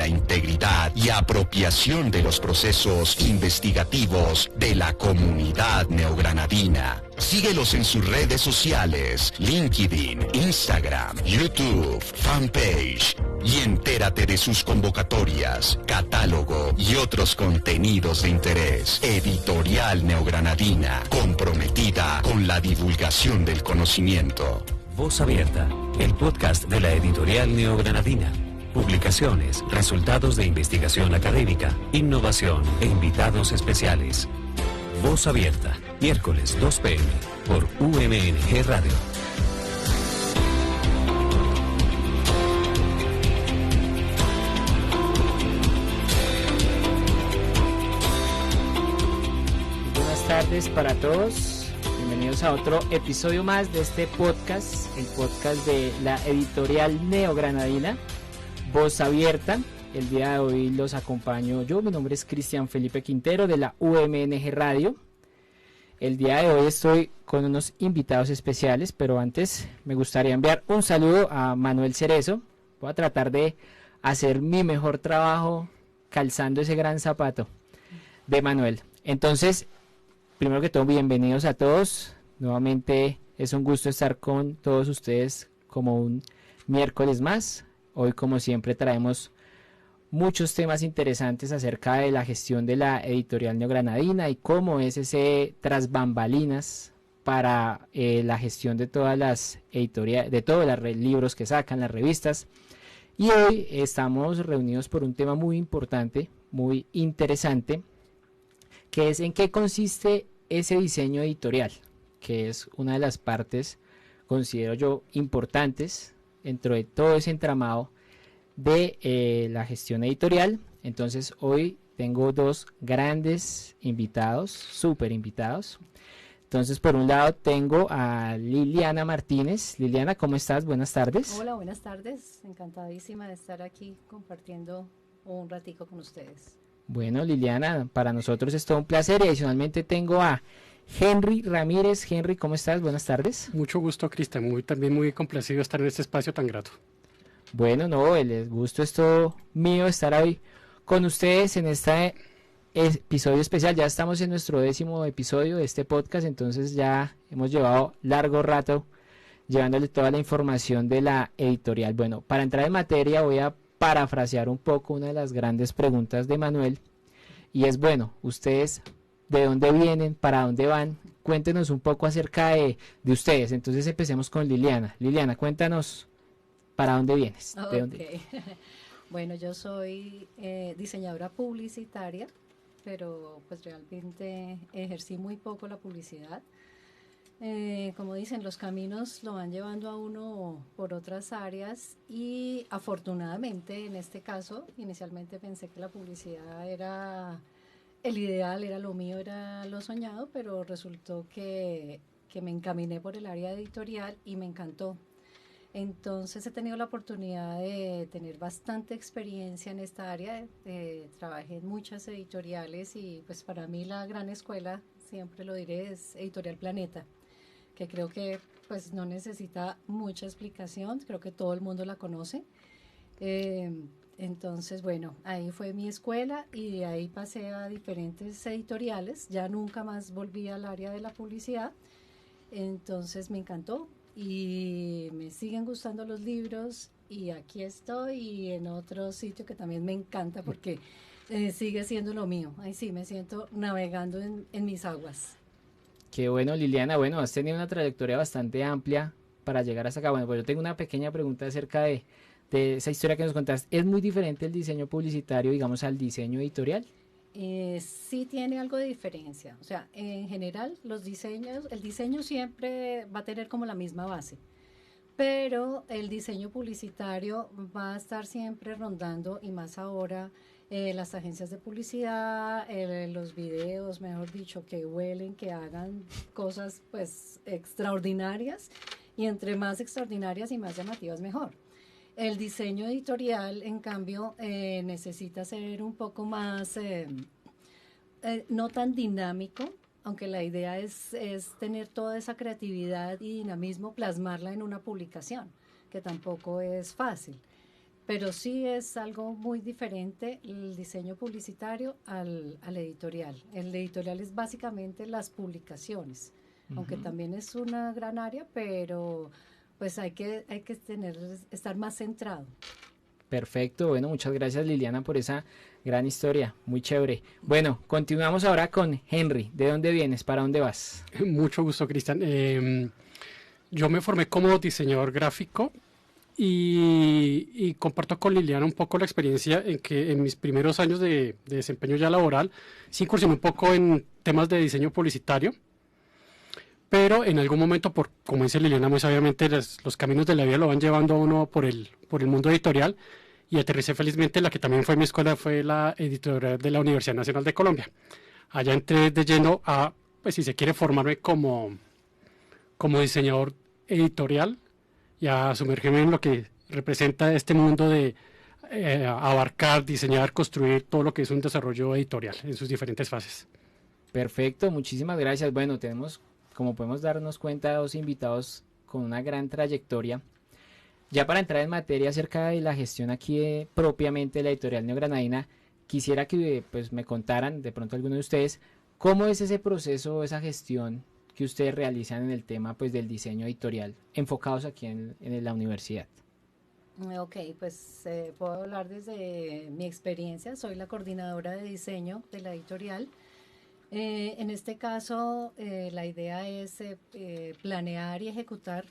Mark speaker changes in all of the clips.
Speaker 1: la integridad y apropiación de los procesos investigativos de la comunidad neogranadina. Síguelos en sus redes sociales, LinkedIn, Instagram, YouTube, fanpage, y entérate de sus convocatorias, catálogo y otros contenidos de interés. Editorial Neogranadina, comprometida con la divulgación del conocimiento.
Speaker 2: Voz Abierta, el podcast de la Editorial Neogranadina. Publicaciones, resultados de investigación académica, innovación e invitados especiales. Voz Abierta, miércoles 2 p.m. por UMNG Radio.
Speaker 3: Buenas tardes para todos. Bienvenidos a otro episodio más de este podcast, el podcast de la Editorial Neogranadina, Voz Abierta. El día de hoy los acompaño yo, mi nombre es Cristian Felipe Quintero de la UMNG Radio. El día de hoy estoy con unos invitados especiales, pero antes me gustaría enviar un saludo a Manuel Cerezo. Voy a tratar de hacer mi mejor trabajo calzando ese gran zapato de Manuel. Entonces, primero que todo, bienvenidos a todos. Nuevamente es un gusto estar con todos ustedes como un miércoles más. Hoy, como siempre, traemos muchos temas interesantes acerca de la gestión de la Editorial Neogranadina y cómo es ese tras bambalinas para la gestión de todas las editoriales, de todos los libros que sacan, las revistas. Y hoy estamos reunidos por un tema muy importante, muy interesante, que es en qué consiste ese diseño editorial, que es una de las partes, considero yo, importantes dentro de todo ese entramado de la gestión editorial. Entonces hoy tengo dos grandes invitados, súper invitados. Entonces, por un lado tengo a Liliana Martínez. Liliana, ¿cómo estás? Buenas tardes.
Speaker 4: Hola, buenas tardes. Encantadísima de estar aquí compartiendo un ratico con ustedes.
Speaker 3: Bueno, Liliana, para nosotros es todo un placer y adicionalmente tengo a Henry Ramírez. Henry, ¿cómo estás? Buenas tardes.
Speaker 5: Mucho gusto, Cristian. También muy complacido estar en este espacio tan grato.
Speaker 3: Bueno, no, el gusto es todo mío estar hoy con ustedes en este episodio especial. Ya estamos en nuestro 10º episodio de este podcast, entonces ya hemos llevado largo rato llevándole toda la información de la editorial. Bueno, para entrar en materia voy a parafrasear un poco una de las grandes preguntas de Manuel, y es, bueno, ustedes, ¿de dónde vienen? ¿Para dónde van? Cuéntenos un poco acerca de ustedes. Entonces empecemos con Liliana. Liliana, cuéntanos, ¿para dónde vienes? ¿De dónde?
Speaker 4: Bueno, yo soy diseñadora publicitaria, pero pues realmente ejercí muy poco la publicidad. Como dicen, los caminos lo van llevando a uno por otras áreas y afortunadamente en este caso, inicialmente pensé que la publicidad era el ideal, era lo mío, era lo soñado, pero resultó que me encaminé por el área editorial y me encantó. Entonces he tenido la oportunidad de tener bastante experiencia en esta área, trabajé en muchas editoriales y pues para mí la gran escuela, siempre lo diré, es Editorial Planeta, que creo que pues no necesita mucha explicación, creo que todo el mundo la conoce. Entonces, bueno, ahí fue mi escuela y de ahí pasé a diferentes editoriales, ya nunca más volví al área de la publicidad, entonces me encantó. Y me siguen gustando los libros y aquí estoy y en otro sitio que también me encanta porque sigue siendo lo mío. Ahí sí, me siento navegando en mis aguas.
Speaker 3: Qué bueno, Liliana. Bueno, has tenido una trayectoria bastante amplia para llegar hasta acá. Bueno, pues yo tengo una pequeña pregunta acerca de esa historia que nos contaste. ¿Es muy diferente el diseño publicitario, digamos, al diseño editorial?
Speaker 4: Sí tiene algo de diferencia, o sea, en general el diseño siempre va a tener como la misma base, pero el diseño publicitario va a estar siempre rondando y más ahora las agencias de publicidad, los videos, mejor dicho, que huelen, que hagan cosas pues extraordinarias y entre más extraordinarias y más llamativas mejor. El diseño editorial, en cambio, necesita ser un poco más, no tan dinámico, aunque la idea es tener toda esa creatividad y dinamismo, plasmarla en una publicación, que tampoco es fácil. pero sí es algo muy diferente el diseño publicitario al editorial. El editorial es básicamente las publicaciones, aunque también es una gran área, pero pues hay que estar más centrado.
Speaker 3: Perfecto, bueno, muchas gracias Liliana por esa gran historia, muy chévere. Bueno, continuamos ahora con Henry. ¿De dónde vienes? ¿Para dónde vas?
Speaker 5: Mucho gusto, Cristian. Yo me formé como diseñador gráfico y comparto con Liliana un poco la experiencia en que en mis primeros años de desempeño ya laboral sí incursioné un poco en temas de diseño publicitario, pero en algún momento, como dice Liliana muy sabiamente, los caminos de la vida lo van llevando a uno por el mundo editorial, y aterricé felizmente. La que también fue mi escuela fue la editorial de la Universidad Nacional de Colombia. Allá entré de lleno a, pues si se quiere, formarme como diseñador editorial y a sumergirme en lo que representa este mundo de abarcar, diseñar, construir todo lo que es un desarrollo editorial en sus diferentes fases.
Speaker 3: Perfecto, muchísimas gracias. Bueno, tenemos, como podemos darnos cuenta, dos invitados con una gran trayectoria. Ya para entrar en materia acerca de la gestión aquí propiamente de la editorial neogranadina, quisiera que pues me contaran, de pronto alguno de ustedes, cómo es ese proceso, esa gestión que ustedes realizan en el tema pues del diseño editorial, enfocados aquí en la universidad.
Speaker 4: Ok, pues puedo hablar desde mi experiencia. Soy la coordinadora de diseño de la editorial. En este caso, la idea es planear y ejecutar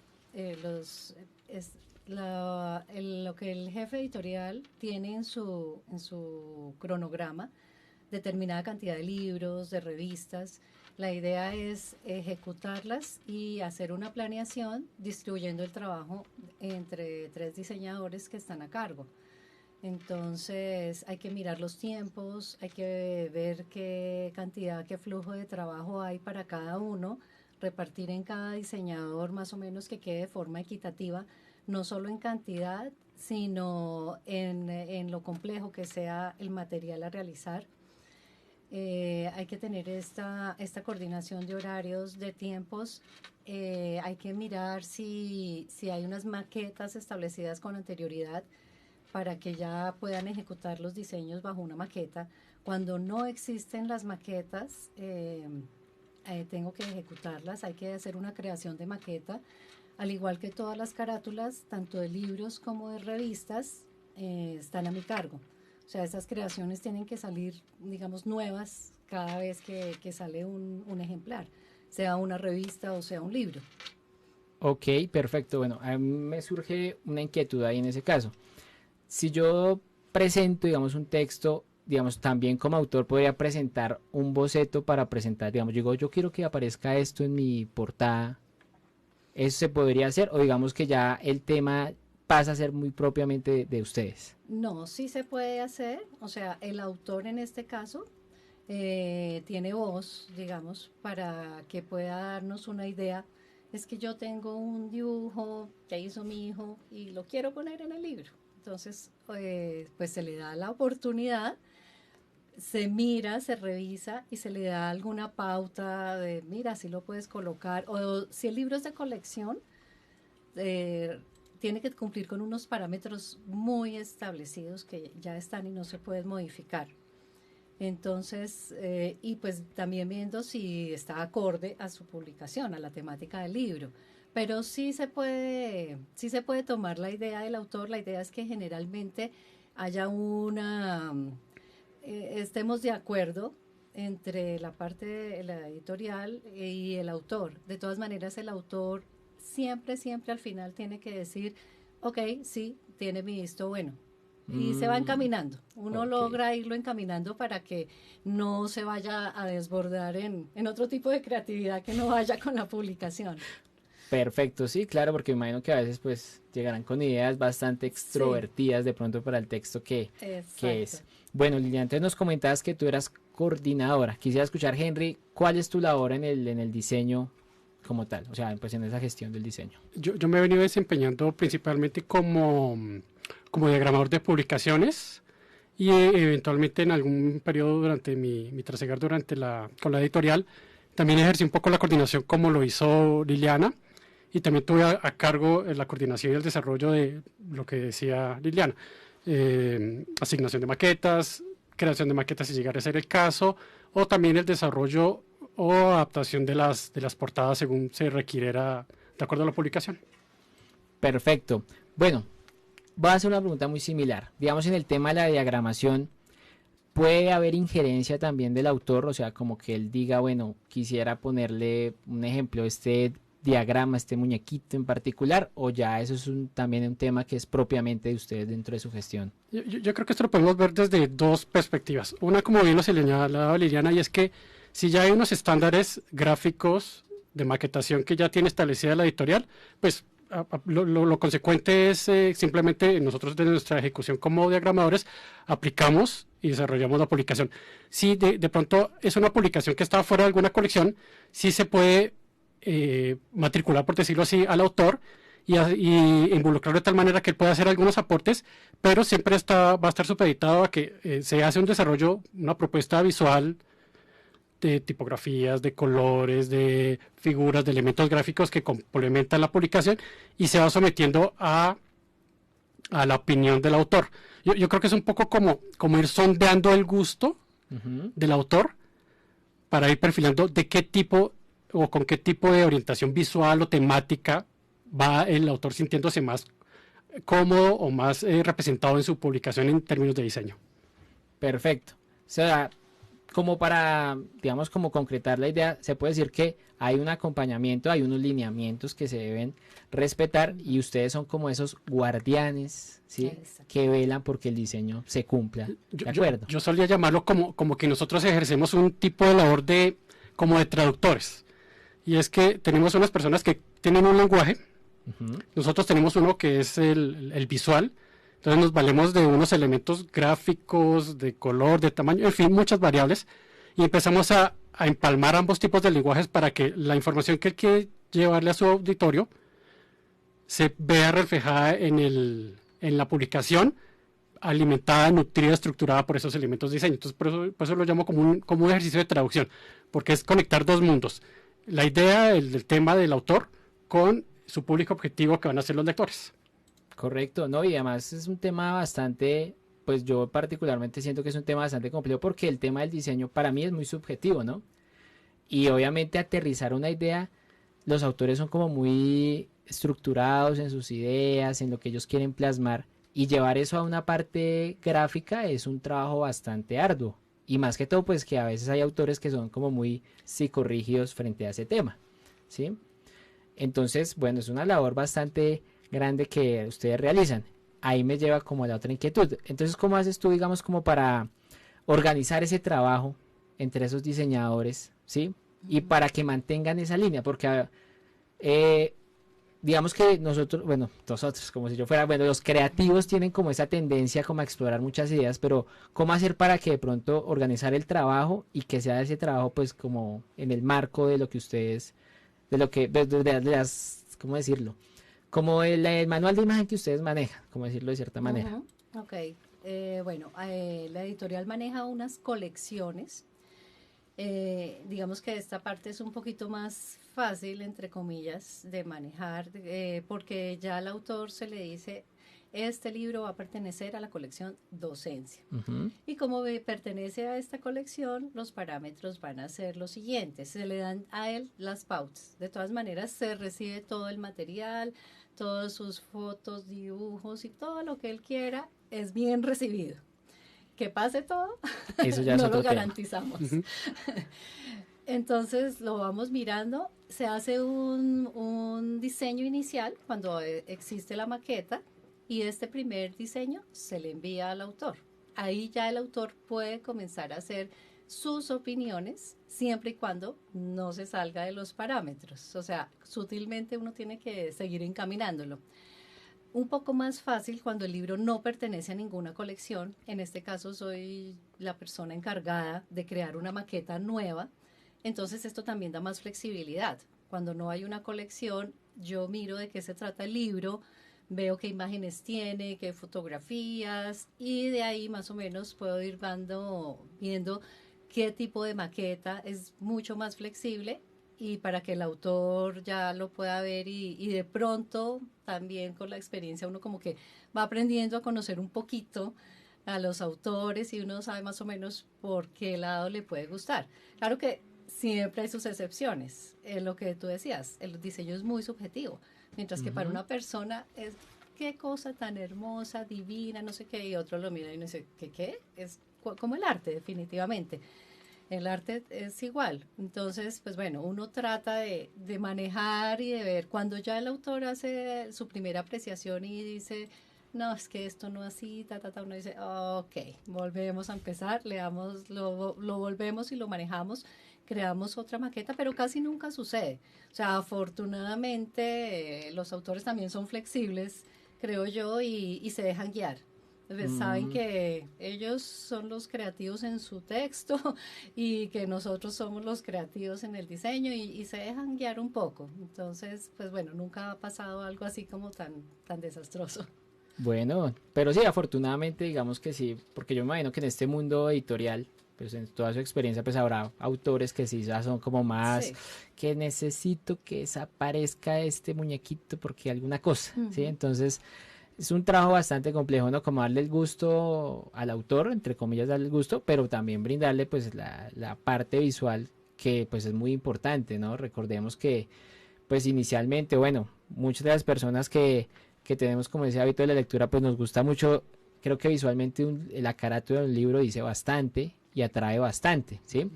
Speaker 4: lo que el jefe editorial tiene en su cronograma, determinada cantidad de libros, de revistas. La idea es ejecutarlas y hacer una planeación distribuyendo el trabajo entre 3 diseñadores que están a cargo. Entonces hay que mirar los tiempos, hay que ver qué cantidad, qué flujo de trabajo hay para cada uno, repartir en cada diseñador más o menos que quede de forma equitativa, no solo en cantidad, sino en lo complejo que sea el material a realizar. Hay que tener esta coordinación de horarios, de tiempos. Hay que mirar si hay unas maquetas establecidas con anterioridad para que ya puedan ejecutar los diseños bajo una maqueta. Cuando no existen las maquetas, tengo que ejecutarlas. Hay que hacer una creación de maqueta. Al igual que todas las carátulas, tanto de libros como de revistas, están a mi cargo. O sea, esas creaciones tienen que salir, digamos, nuevas cada vez que sale un ejemplar, sea una revista o sea un libro.
Speaker 3: Ok, perfecto. Bueno, a mí me surge una inquietud ahí en ese caso. Si yo presento, digamos, un texto, digamos, también como autor podría presentar un boceto para presentar, digamos, digo, yo quiero que aparezca esto en mi portada. ¿Eso se podría hacer o digamos que ya el tema pasa a ser muy propiamente de ustedes?
Speaker 4: No, sí se puede hacer. O sea, el autor en este caso tiene voz, digamos, para que pueda darnos una idea. Es que yo tengo un dibujo que hizo mi hijo y lo quiero poner en el libro. Entonces, pues se le da la oportunidad, se mira, se revisa y se le da alguna pauta de, mira, si lo puedes colocar. O si el libro es de colección, tiene que cumplir con unos parámetros muy establecidos que ya están y no se pueden modificar. Entonces, y pues también viendo si está acorde a su publicación, a la temática del libro. Pero sí se puede tomar la idea del autor. La idea es que generalmente haya estemos de acuerdo entre la parte de la editorial y el autor. De todas maneras, el autor siempre al final tiene que decir, ok, sí, tiene mi visto bueno. Y se va encaminando. Uno logra irlo encaminando para que no se vaya a desbordar en otro tipo de creatividad que no vaya con la publicación.
Speaker 3: Perfecto, sí, claro, porque me imagino que a veces pues llegarán con ideas bastante extrovertidas de pronto para el texto que es. Bueno, Liliana, entonces nos comentabas que tú eras coordinadora. Quisiera escuchar, Henry, ¿cuál es tu labor en el diseño como tal? O sea, pues en esa gestión del diseño.
Speaker 5: Yo me he venido desempeñando principalmente como diagramador de publicaciones y eventualmente en algún periodo durante mi trasegar con la editorial también ejercí un poco la coordinación como lo hizo Liliana. Y también tuve a cargo la coordinación y el desarrollo de lo que decía Liliana. asignación de maquetas, creación de maquetas si llegara a ser el caso, o también el desarrollo o adaptación de las portadas según se requiriera de acuerdo a la publicación.
Speaker 3: Perfecto. Bueno, voy a hacer una pregunta muy similar. Digamos, en el tema de la diagramación, ¿puede haber injerencia también del autor? O sea, como que él diga, bueno, quisiera ponerle un ejemplo, este diagrama, este muñequito en particular, o ya eso es también un tema que es propiamente de ustedes dentro de su gestión.
Speaker 5: Yo creo que esto lo podemos ver desde dos perspectivas. Una, como bien lo señalaba Liliana, y es que si ya hay unos estándares gráficos de maquetación que ya tiene establecida la editorial, pues lo consecuente es simplemente nosotros desde nuestra ejecución como diagramadores aplicamos y desarrollamos la publicación. Si de pronto es una publicación que está fuera de alguna colección, sí se puede matricular, por decirlo así, al autor y involucrarlo de tal manera que él pueda hacer algunos aportes, pero siempre va a estar supeditado a que se hace un desarrollo, una propuesta visual de tipografías, de colores, de figuras, de elementos gráficos que complementan la publicación y se va sometiendo a la opinión del autor. Yo creo que es un poco como ir sondeando el gusto del autor para ir perfilando de qué tipo o con qué tipo de orientación visual o temática va el autor sintiéndose más cómodo o más representado en su publicación en términos de diseño.
Speaker 3: Perfecto. O sea, como para, digamos, como concretar la idea, se puede decir que hay un acompañamiento, hay unos lineamientos que se deben respetar y ustedes son como esos guardianes, ¿sí? Que velan porque el diseño se cumpla. ¿De acuerdo?
Speaker 5: Yo solía llamarlo como que nosotros ejercemos un tipo de labor como de traductores. Y es que tenemos unas personas que tienen un lenguaje, nosotros tenemos uno que es el visual, entonces nos valemos de unos elementos gráficos, de color, de tamaño, en fin, muchas variables, y empezamos a empalmar ambos tipos de lenguajes para que la información que él quiere llevarle a su auditorio se vea reflejada en la publicación, alimentada, nutrida, estructurada por esos elementos de diseño. Entonces por eso lo llamo como un ejercicio de traducción, porque es conectar dos mundos. La idea del tema del autor con su público objetivo que van a ser los lectores.
Speaker 3: Correcto, ¿no? Y además es un tema bastante, pues yo particularmente siento que es un tema bastante complejo porque el tema del diseño para mí es muy subjetivo, ¿no? Y obviamente aterrizar una idea, los autores son como muy estructurados en sus ideas, en lo que ellos quieren plasmar, y llevar eso a una parte gráfica es un trabajo bastante arduo. Y más que todo, pues que a veces hay autores que son como muy psicorrígidos frente a ese tema, ¿sí? Entonces, bueno, es una labor bastante grande que ustedes realizan. Ahí me lleva como a la otra inquietud. Entonces, ¿cómo haces tú, digamos, como para organizar ese trabajo entre esos diseñadores, ¿sí? Y para que mantengan esa línea, porque digamos que nosotros, como si yo fuera, bueno, los creativos tienen como esa tendencia como a explorar muchas ideas, pero ¿cómo hacer para que de pronto organizar el trabajo y que sea ese trabajo pues como en el marco de lo que ustedes, de las, ¿cómo decirlo? Como el manual de imagen que ustedes manejan, como decirlo de cierta manera.
Speaker 4: Ok, la editorial maneja unas colecciones. Digamos que esta parte es un poquito más fácil, entre comillas, de manejar, porque ya al autor se le dice, este libro va a pertenecer a la colección docencia. Y como pertenece a esta colección, los parámetros van a ser los siguientes. Se le dan a él las pautas. De todas maneras, se recibe todo el material, todas sus fotos, dibujos y todo lo que él quiera es bien recibido. Que pase todo,
Speaker 3: eso ya es
Speaker 4: no
Speaker 3: otro
Speaker 4: lo
Speaker 3: tema.
Speaker 4: garantizamos. Entonces lo vamos mirando, se hace un diseño inicial cuando existe la maqueta y este primer diseño se le envía al autor. Ahí ya el autor puede comenzar a hacer sus opiniones siempre y cuando no se salga de los parámetros. O sea, sutilmente uno tiene que seguir encaminándolo. Un poco más fácil cuando el libro no pertenece a ninguna colección. En este caso soy la persona encargada de crear una maqueta nueva. Entonces esto también da más flexibilidad. Cuando no hay una colección, yo miro de qué se trata el libro, veo qué imágenes tiene, qué fotografías y de ahí más o menos puedo ir viendo qué tipo de maqueta es mucho más flexible y para que el autor ya lo pueda ver y de pronto también con la experiencia uno como que va aprendiendo a conocer un poquito a los autores y uno sabe más o menos por qué lado le puede gustar. Claro que siempre hay sus excepciones, lo que tú decías, el diseño es muy subjetivo, mientras que para una persona es qué cosa tan hermosa, divina, no sé qué, y otro lo mira y no dice, ¿qué? Es como el arte, definitivamente. El arte es igual. Entonces, pues bueno, uno trata de manejar y de ver. Cuando ya el autor hace su primera apreciación y dice, no, es que esto no así, uno dice, ok, volvemos a empezar, leamos, lo volvemos y lo manejamos, creamos otra maqueta, pero casi nunca sucede. O sea, afortunadamente los autores también son flexibles, creo yo, y se dejan guiar. Saben que ellos son los creativos en su texto y que nosotros somos los creativos en el diseño y se dejan guiar un poco. Entonces, pues bueno, nunca ha pasado algo así como tan desastroso.
Speaker 3: Bueno, pero sí, afortunadamente digamos que sí, porque yo me imagino que en este mundo editorial, pues en toda su experiencia, pues habrá autores que sí ya son como más, que necesito que desaparezca este muñequito porque alguna cosa, ¿sí? Entonces es un trabajo bastante complejo, ¿no? Como darle el gusto al autor, entre comillas darle el gusto, pero también brindarle pues la parte visual que pues es muy importante, ¿no? Recordemos que pues inicialmente, bueno, muchas de las personas que tenemos como ese hábito de la lectura pues nos gusta mucho, creo que visualmente la carátula del libro dice bastante y atrae bastante, ¿sí?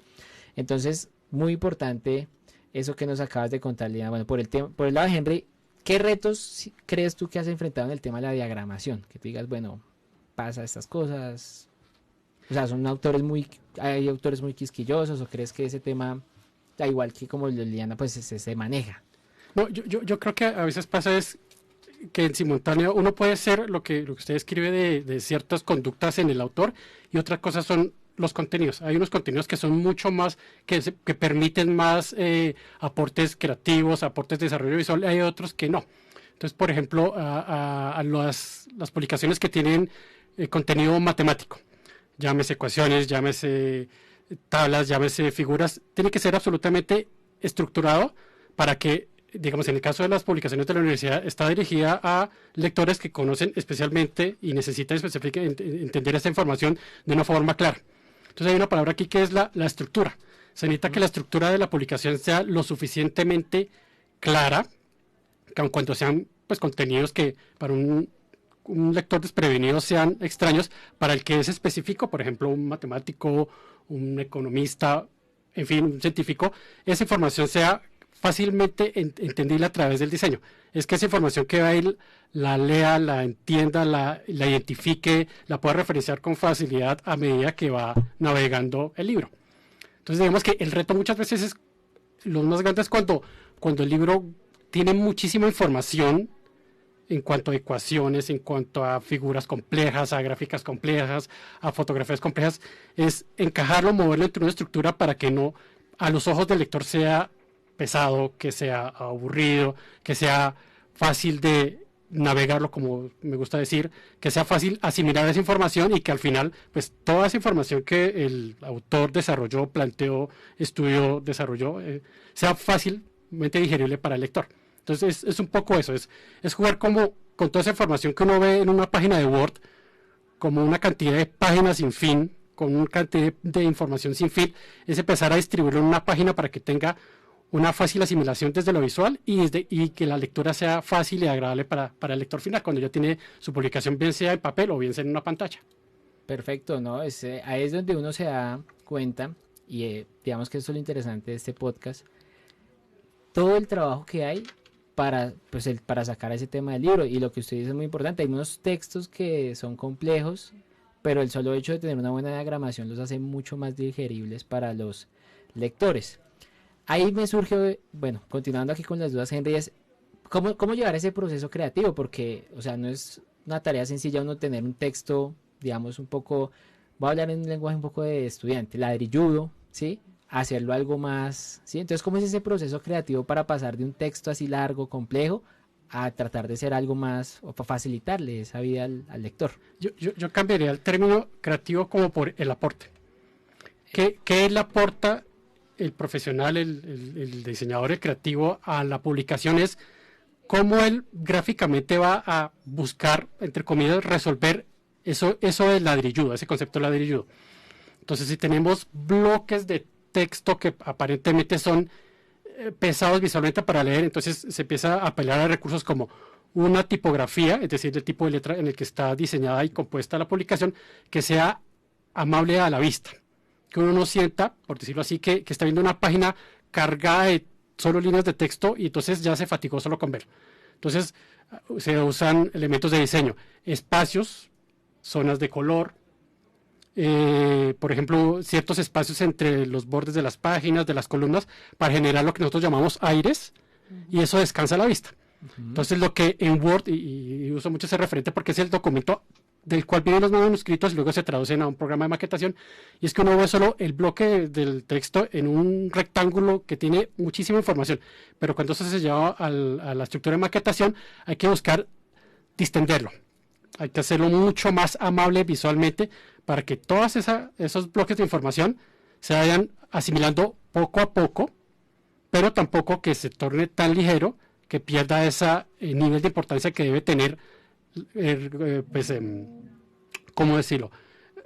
Speaker 3: Entonces, muy importante eso que nos acabas de contar, Lina. Bueno, por el lado de Henry, ¿qué retos crees tú que has enfrentado en el tema de la diagramación? Que tú digas, bueno, pasa estas cosas. O sea, hay autores muy quisquillosos, o crees que ese tema, da igual que como Liliana, pues se maneja.
Speaker 5: No, yo creo que a veces pasa es que en simultáneo uno puede ser lo que usted escribe de ciertas conductas en el autor, y otra cosa son los contenidos. Hay unos contenidos que son mucho más, que permiten más aportes creativos, aportes de desarrollo visual, hay otros que no. Entonces, por ejemplo, a las publicaciones que tienen contenido matemático, llámese ecuaciones, llámese tablas, llámese figuras, tiene que ser absolutamente estructurado para que, digamos, en el caso de las publicaciones de la universidad, está dirigida a lectores que conocen especialmente y necesitan entender esta información de una forma clara. Entonces hay una palabra aquí que es la estructura. Se necesita que la estructura de la publicación sea lo suficientemente clara, que aun cuando sean pues contenidos que para un lector desprevenido sean extraños, para el que es específico, por ejemplo, un matemático, un economista, en fin, un científico, esa información sea fácilmente entendible a través del diseño. Es que esa información que va a ir, la lea, la entienda, la identifique, la pueda referenciar con facilidad a medida que va navegando el libro. Entonces digamos que el reto muchas veces es, lo más grande es cuando el libro tiene muchísima información en cuanto a ecuaciones, en cuanto a figuras complejas, a gráficas complejas, a fotografías complejas, es encajarlo, moverlo entre una estructura para que no a los ojos del lector sea pesado, que sea aburrido, que sea fácil de navegarlo, como me gusta decir, que sea fácil asimilar esa información y que al final, pues toda esa información que el autor desarrolló, planteó, estudió, desarrolló, sea fácilmente digerible para el lector. Entonces es un poco eso, es jugar como con toda esa información que uno ve en una página de Word, como una cantidad de páginas sin fin, con una cantidad de información sin fin, es empezar a distribuirlo en una página para que tenga una fácil asimilación desde lo visual y que la lectura sea fácil y agradable para el lector final, cuando ya tiene su publicación, bien sea en papel o bien sea en una pantalla.
Speaker 3: Perfecto, ¿no? Ahí es donde uno se da cuenta, y digamos que eso es lo interesante de este podcast, todo el trabajo que hay para sacar ese tema del libro, y lo que usted dice es muy importante. Hay unos textos que son complejos, pero el solo hecho de tener una buena diagramación los hace mucho más digeribles para los lectores. Ahí me surge, bueno, continuando aquí con las dudas, Henry, es ¿cómo llevar ese proceso creativo? Porque, o sea, no es una tarea sencilla uno tener un texto, digamos, un poco, voy a hablar en un lenguaje un poco de estudiante, ladrilludo, ¿sí? Hacerlo algo más, ¿sí? Entonces, ¿cómo es ese proceso creativo para pasar de un texto así largo, complejo, a tratar de ser algo más, o para facilitarle esa vida al lector?
Speaker 5: Yo cambiaría el término creativo como por el aporte. ¿Qué le aporta el profesional, el diseñador, el creativo a la publicación es cómo él gráficamente va a buscar, entre comillas, resolver eso del ladrilludo, ese concepto ladrilludo. Entonces, si tenemos bloques de texto que aparentemente son pesados visualmente para leer, entonces se empieza a apelar a recursos como una tipografía, es decir, el tipo de letra en el que está diseñada y compuesta la publicación, que sea amable a la vista, que uno no sienta, por decirlo así, que está viendo una página cargada de solo líneas de texto y entonces ya se fatigó solo con ver. Entonces se usan elementos de diseño, espacios, zonas de color, por ejemplo, ciertos espacios entre los bordes de las páginas, de las columnas, para generar lo que nosotros llamamos aires, y eso descansa la vista. Entonces lo que en Word, y uso mucho ese referente porque es el documento del cual vienen los manuscritos y luego se traducen a un programa de maquetación, y es que uno ve solo el bloque del texto en un rectángulo que tiene muchísima información, pero cuando eso se lleva a la estructura de maquetación hay que buscar distenderlo, hay que hacerlo mucho más amable visualmente para que todos esos bloques de información se vayan asimilando poco a poco, pero tampoco que se torne tan ligero que pierda ese nivel de importancia que debe tener, ¿cómo decirlo?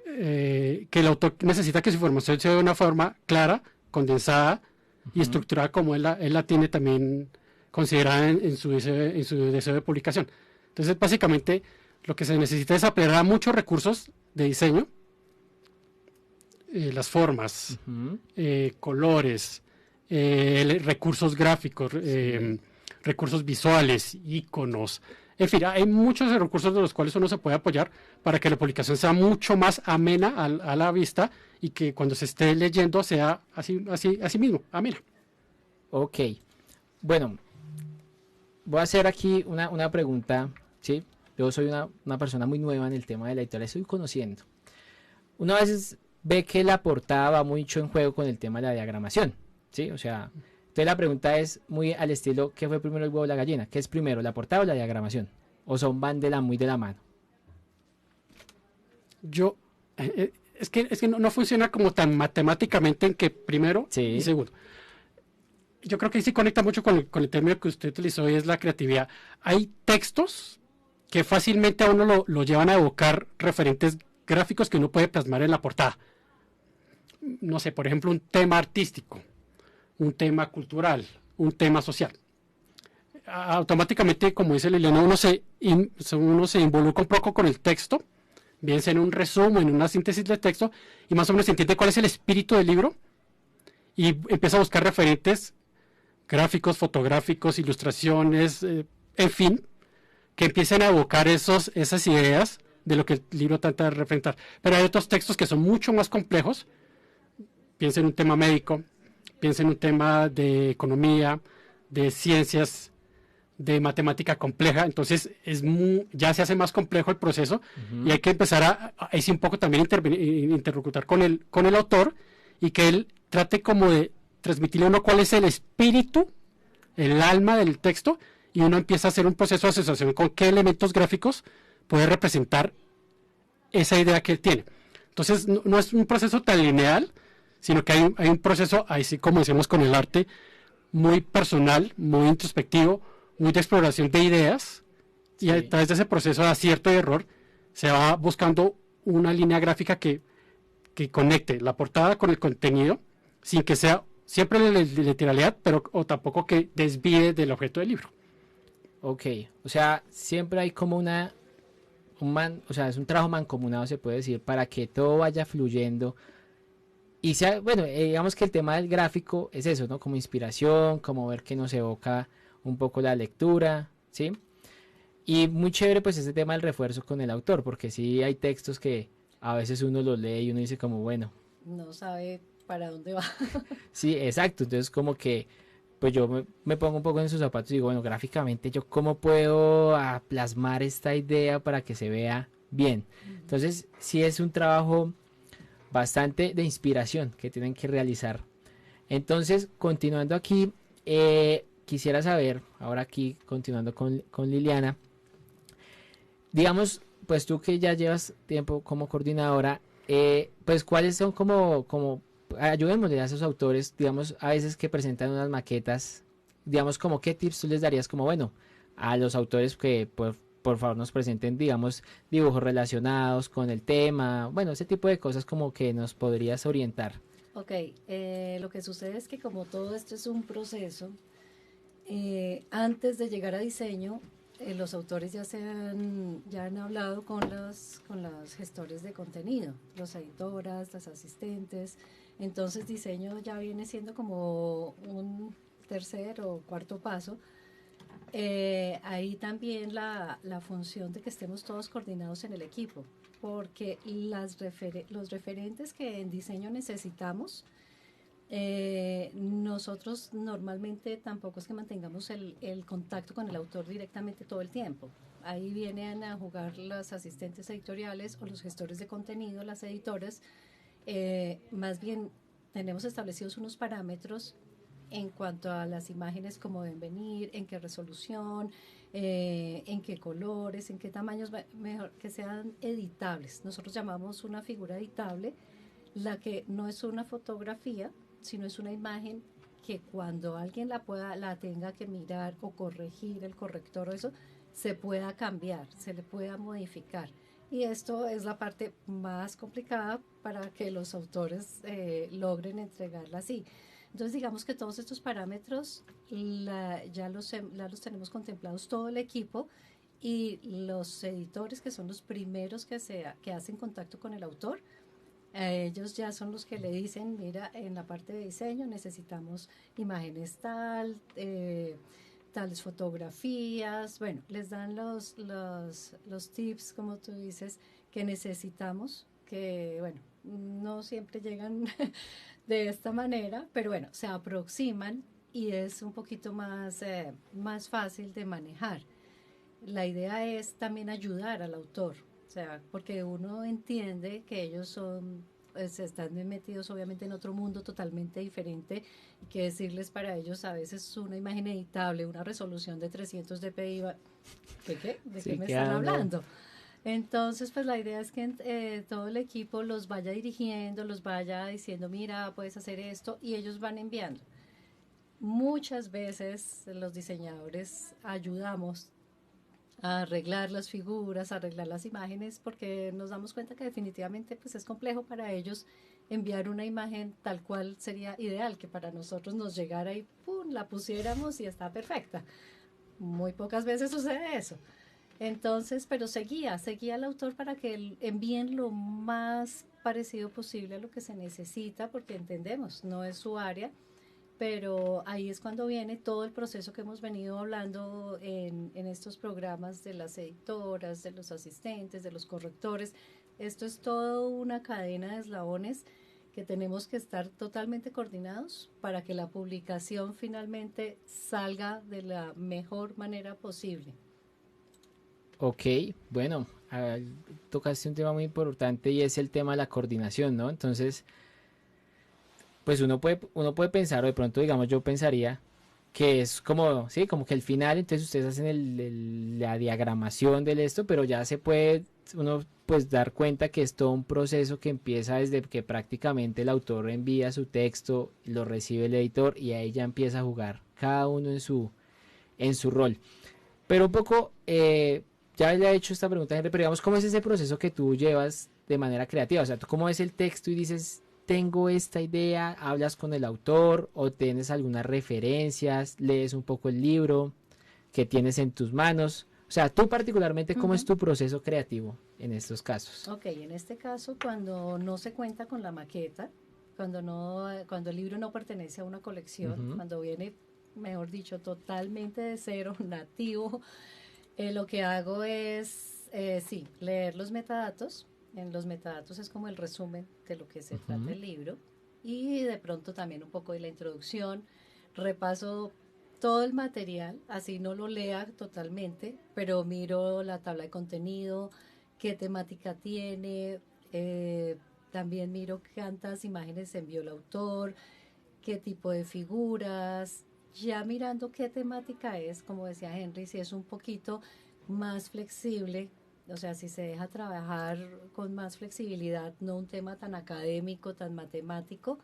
Speaker 5: Que el autor necesita que su información sea de una forma clara, condensada y estructurada como él la tiene también considerada en su deseo de publicación. Entonces, básicamente, lo que se necesita es apelar a muchos recursos de diseño, las formas, colores, recursos gráficos, recursos visuales, iconos, en fin, hay muchos recursos de los cuales uno se puede apoyar para que la publicación sea mucho más amena a la vista y que cuando se esté leyendo sea así mismo, amena.
Speaker 3: Ok, bueno, voy a hacer aquí una pregunta, ¿sí? Yo soy una persona muy nueva en el tema de la editorial, estoy conociendo. Uno a veces ve que la portada va mucho en juego con el tema de la diagramación, ¿sí? O sea, entonces la pregunta es muy al estilo, ¿qué fue primero el huevo o la gallina? ¿Qué es primero, la portada o la diagramación? ¿O van muy de la mano?
Speaker 5: Es que no funciona como tan matemáticamente en que primero y segundo. Yo creo que sí conecta mucho con el término que usted utilizó y es la creatividad. Hay textos que fácilmente a uno lo llevan a evocar referentes gráficos que uno puede plasmar en la portada. No sé, por ejemplo, un tema artístico, un tema cultural, un tema social. Automáticamente, como dice Liliana, uno se involucra un poco con el texto, bien sea en un resumen, en una síntesis del texto, y más o menos entiende cuál es el espíritu del libro, y empieza a buscar referentes gráficos, fotográficos, ilustraciones, en fin, que empiecen a evocar esas ideas de lo que el libro trata de representar. Pero hay otros textos que son mucho más complejos, piensa en un tema médico, piensa en un tema de economía, de ciencias, de matemática compleja, entonces ya se hace más complejo el proceso y hay que empezar a un poco también interlocutar con el autor y que él trate como de transmitirle a uno cuál es el espíritu, el alma del texto, y uno empieza a hacer un proceso de asociación con qué elementos gráficos puede representar esa idea que él tiene. Entonces no es un proceso tan lineal, sino que hay un proceso, así como decimos con el arte, muy personal, muy introspectivo, muy de exploración de ideas, y a través de ese proceso de acierto y error se va buscando una línea gráfica que conecte la portada con el contenido, sin que sea siempre de literalidad, pero o tampoco que desvíe del objeto del libro.
Speaker 3: Ok, o sea, siempre hay como o sea, es un trabajo mancomunado, se puede decir, para que todo vaya fluyendo. Y sea, bueno, digamos que el tema del gráfico es eso, ¿no? Como inspiración, como ver que nos evoca un poco la lectura, ¿sí? Y muy chévere pues ese tema del refuerzo con el autor, porque sí hay textos que a veces uno los lee y uno dice como, bueno,
Speaker 4: no sabe para dónde va.
Speaker 3: Sí, exacto, entonces como que pues yo me pongo un poco en sus zapatos y digo, bueno, gráficamente yo cómo puedo plasmar esta idea para que se vea bien. Entonces sí es un trabajo bastante de inspiración que tienen que realizar. Entonces, continuando aquí, quisiera saber, ahora aquí continuando con Liliana, digamos, pues tú que ya llevas tiempo como coordinadora, pues cuáles son como ayudémosle a esos autores, digamos, a veces que presentan unas maquetas, digamos, como qué tips tú les darías, como bueno, a los autores que por favor nos presenten, digamos, dibujos relacionados con el tema, bueno, ese tipo de cosas como que nos podrías orientar.
Speaker 4: Ok, lo que sucede es que como todo esto es un proceso, antes de llegar a diseño, los autores ya han hablado con los gestores de contenido, los editoras, las asistentes. Entonces diseño ya viene siendo como un tercer o cuarto paso. Ahí también la función de que estemos todos coordinados en el equipo, porque los referentes que en diseño necesitamos, nosotros normalmente tampoco es que mantengamos el contacto con el autor directamente todo el tiempo. Ahí vienen a jugar las asistentes editoriales o los gestores de contenido, las editoras. Más bien tenemos establecidos unos parámetros en cuanto a las imágenes, cómo deben venir, en qué resolución, en qué colores, en qué tamaños, mejor que sean editables. Nosotros llamamos una figura editable la que no es una fotografía, sino es una imagen que cuando alguien la tenga que mirar o corregir el corrector o eso, se pueda cambiar, se le pueda modificar. Y esto es la parte más complicada para que los autores logren entregarla así. Entonces digamos que todos estos parámetros ya los tenemos contemplados todo el equipo, y los editores, que son los primeros que hacen contacto con el autor, ellos ya son los que le dicen, mira, en la parte de diseño necesitamos imágenes tales fotografías, bueno, les dan los tips, como tú dices, que necesitamos, que bueno, no siempre llegan de esta manera, pero bueno, se aproximan y es un poquito más fácil de manejar. La idea es también ayudar al autor, o sea, porque uno entiende que ellos están metidos obviamente en otro mundo totalmente diferente, que decirles para ellos a veces una imagen editable, una resolución de 300 dpi, ¿de qué? ¿De qué me están hablando? Entonces, pues la idea es que todo el equipo los vaya dirigiendo, los vaya diciendo, mira, puedes hacer esto, y ellos van enviando. Muchas veces los diseñadores ayudamos a arreglar las figuras, a arreglar las imágenes, porque nos damos cuenta que definitivamente pues es complejo para ellos enviar una imagen tal cual sería ideal, que para nosotros nos llegara y ¡pum!, la pusiéramos y está perfecta. Muy pocas veces sucede eso. Entonces, pero seguía al autor para que envíen lo más parecido posible a lo que se necesita, porque entendemos, no es su área, pero ahí es cuando viene todo el proceso que hemos venido hablando en estos programas de las editoras, de los asistentes, de los correctores. Esto es toda una cadena de eslabones que tenemos que estar totalmente coordinados para que la publicación finalmente salga de la mejor manera posible.
Speaker 3: Ok, bueno, tocaste un tema muy importante y es el tema de la coordinación, ¿no? Entonces, pues uno puede pensar, o de pronto, digamos, yo pensaría que es como, sí, como que el final, entonces ustedes hacen la diagramación del esto, pero ya se puede uno pues dar cuenta que es todo un proceso que empieza desde que prácticamente el autor envía su texto, lo recibe el editor y ahí ya empieza a jugar cada uno en su rol. Pero un poco, ya le he hecho esta pregunta, Henry, pero digamos, ¿cómo es ese proceso que tú llevas de manera creativa? O sea, ¿tú cómo ves el texto y dices, tengo esta idea, hablas con el autor o tienes algunas referencias, lees un poco el libro que tienes en tus manos? O sea, tú particularmente, ¿cómo es tu proceso creativo en estos casos?
Speaker 4: Ok, en este caso, cuando no se cuenta con la maqueta, cuando el libro no pertenece a una colección, cuando viene, mejor dicho, totalmente de cero, nativo, lo que hago es, leer los metadatos. En los metadatos es como el resumen de lo que se trata el libro, y de pronto también un poco de la introducción. Repaso todo el material, así no lo lea totalmente, pero miro la tabla de contenido, qué temática tiene, también miro cuántas imágenes envió el autor, qué tipo de figuras, ya mirando qué temática es, como decía Henry, si es un poquito más flexible, o sea, si se deja trabajar con más flexibilidad, no un tema tan académico, tan matemático,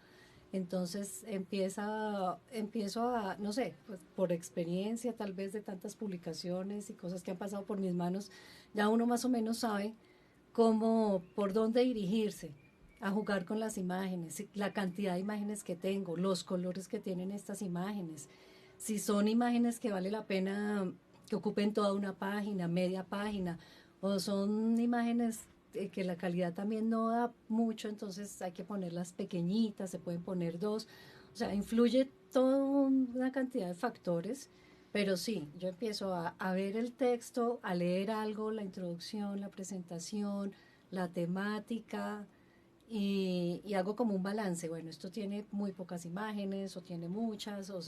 Speaker 4: Entonces empiezo a, no sé, pues por experiencia tal vez de tantas publicaciones y cosas que han pasado por mis manos, ya uno más o menos sabe cómo, por dónde dirigirse, a jugar con las imágenes, la cantidad de imágenes que tengo, los colores que tienen estas imágenes, si son imágenes que vale la pena que ocupen toda una página, media página, o son imágenes que la calidad también no da mucho, entonces hay que ponerlas pequeñitas, se pueden poner dos, o sea, influye toda una cantidad de factores, pero sí, yo empiezo a ver el texto, a leer algo, la introducción, la presentación, la temática, y hago como un balance. Bueno, esto tiene muy pocas imágenes, o tiene muchas, o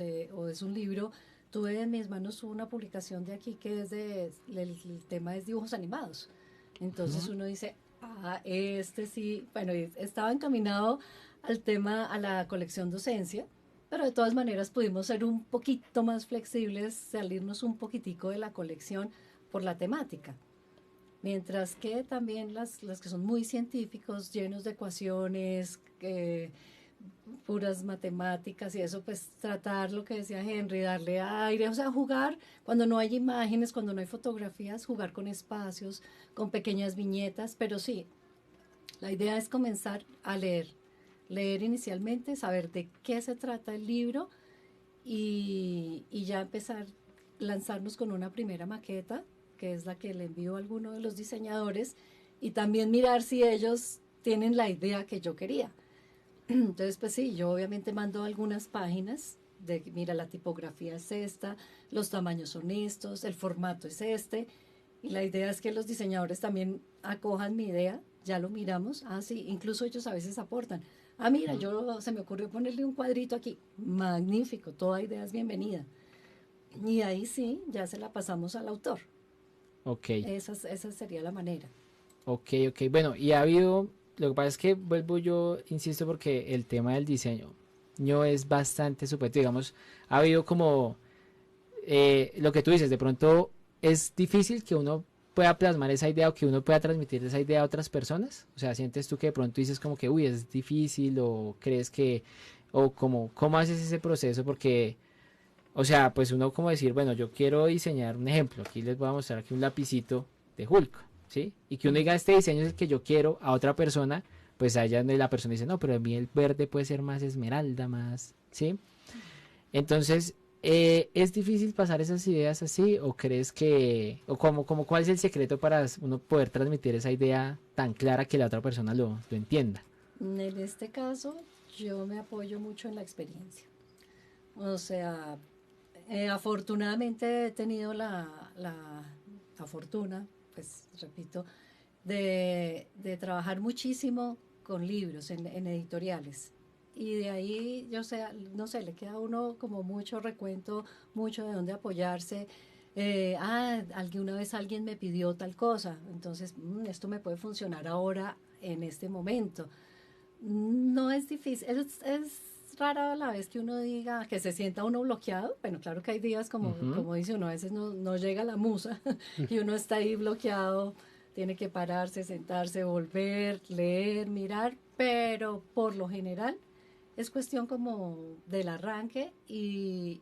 Speaker 4: es un libro. Tuve en mis manos una publicación de aquí que es el tema es dibujos animados. Entonces uno dice, este sí, bueno, estaba encaminado al tema, a la colección docencia, pero de todas maneras pudimos ser un poquito más flexibles, salirnos un poquitico de la colección por la temática. Mientras que también las que son muy científicos, llenos de ecuaciones, puras matemáticas y eso, pues tratar lo que decía Henry, darle aire, o sea, jugar cuando no hay imágenes, cuando no hay fotografías, jugar con espacios, con pequeñas viñetas, pero sí, la idea es comenzar a leer inicialmente, saber de qué se trata el libro y ya empezar, lanzarnos con una primera maqueta, que es la que le envío a alguno de los diseñadores, y también mirar si ellos tienen la idea que yo quería. Entonces, pues sí, yo obviamente mando algunas páginas de, mira, la tipografía es esta, los tamaños son estos, el formato es este, y la idea es que los diseñadores también acojan mi idea, ya lo miramos, sí, incluso ellos a veces aportan, mira, se me ocurrió ponerle un cuadrito aquí, magnífico, toda idea es bienvenida. Y ahí sí, ya se la pasamos al autor.
Speaker 6: Ok.
Speaker 4: Esa sería la manera.
Speaker 6: Ok. Bueno, y ha habido, lo que pasa es que vuelvo yo, insisto, porque el tema del diseño no es bastante subjetivo, digamos, ha habido como lo que tú dices, de pronto es difícil que uno pueda plasmar esa idea o que uno pueda transmitir esa idea a otras personas, o sea, sientes tú que de pronto dices como que, uy, es difícil, o crees que, o cómo haces ese proceso, porque, o sea, pues uno como decir, bueno, yo quiero diseñar un ejemplo, aquí les voy a mostrar aquí un lapicito de Hulk, ¿sí? Y que uno diga, este diseño es el que yo quiero, a otra persona, pues allá la persona dice, no, pero a mí el verde puede ser más esmeralda, más, ¿sí? Entonces, ¿es difícil pasar esas ideas así? ¿O crees que, o cuál es el secreto para uno poder transmitir esa idea tan clara que la otra persona lo entienda?
Speaker 4: En este caso, yo me apoyo mucho en la experiencia. O sea, afortunadamente he tenido la fortuna, pues repito, de trabajar muchísimo con libros en editoriales. Y de ahí, yo sé, no sé, le queda a uno como mucho recuento, mucho de dónde apoyarse. Alguna vez alguien me pidió tal cosa, entonces esto me puede funcionar ahora en este momento. No es difícil, es rara la vez que uno diga que se sienta uno bloqueado. Bueno, claro que hay días como dice uno, a veces no llega la musa y uno está ahí bloqueado, tiene que pararse, sentarse, volver, leer, mirar, pero por lo general es cuestión como del arranque y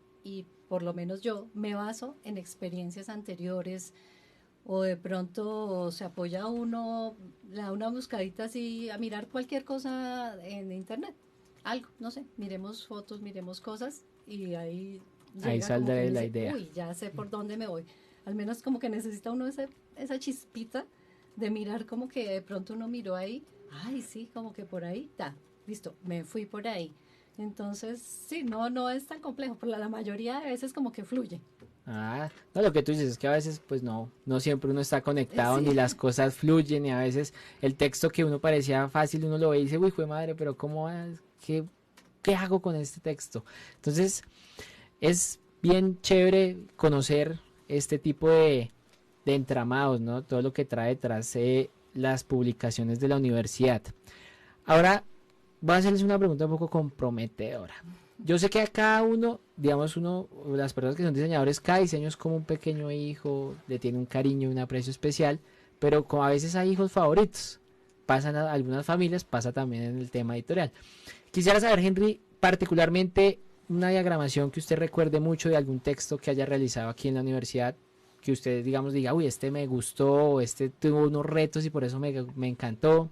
Speaker 4: por lo menos yo me baso en experiencias anteriores, o de pronto se apoya uno, le da una buscadita así a mirar cualquier cosa en internet, algo, no sé, miremos fotos, miremos cosas y ahí
Speaker 6: saldrá la idea.
Speaker 4: Uy, ya sé por dónde me voy. Al menos como que necesita uno esa chispita de mirar, como que de pronto uno miró ahí, sí, como que por ahí, listo, me fui por ahí. Entonces, sí, no es tan complejo, pero la mayoría de veces como que fluye.
Speaker 6: No, lo que tú dices es que a veces pues no siempre uno está conectado,
Speaker 4: Sí.
Speaker 6: ni las cosas fluyen, y a veces el texto que uno parecía fácil, uno lo ve y dice, uy, fue madre, pero ¿qué hago con este texto? Entonces, es bien chévere conocer este tipo de entramados, ¿no? Todo lo que trae detrás las publicaciones de la universidad. Ahora, voy a hacerles una pregunta un poco comprometedora. Yo sé que a cada uno, digamos, las personas que son diseñadores, cada diseño es como un pequeño hijo, le tiene un cariño, un aprecio especial, pero como a veces hay hijos favoritos, pasan a algunas familias, pasa también en el tema editorial. Quisiera saber, Henry, particularmente una diagramación que usted recuerde mucho de algún texto que haya realizado aquí en la universidad, que usted, digamos, diga, uy, este me gustó, o este tuvo unos retos y por eso me encantó.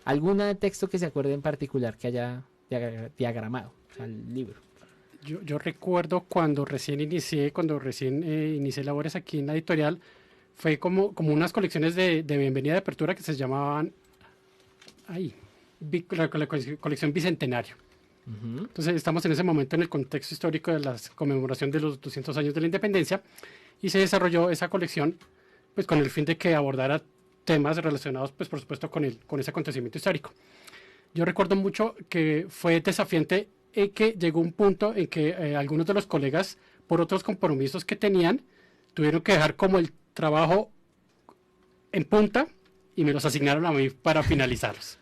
Speaker 6: ¿Algún texto que se acuerde en particular que haya diagramado, o sea, el libro?
Speaker 5: Yo recuerdo cuando recién inicié labores aquí en la editorial, fue como unas colecciones de bienvenida de apertura que se llamaban la colección Bicentenario.
Speaker 6: Uh-huh.
Speaker 5: Entonces estamos en ese momento en el contexto histórico de la conmemoración de los 200 años de la independencia y se desarrolló esa colección pues con el fin de que abordara temas relacionados pues por supuesto con ese acontecimiento histórico. Yo recuerdo mucho que fue desafiante que llegó un punto en que algunos de los colegas, por otros compromisos que tenían, tuvieron que dejar como el trabajo en punta y me los asignaron a mí para finalizarlos.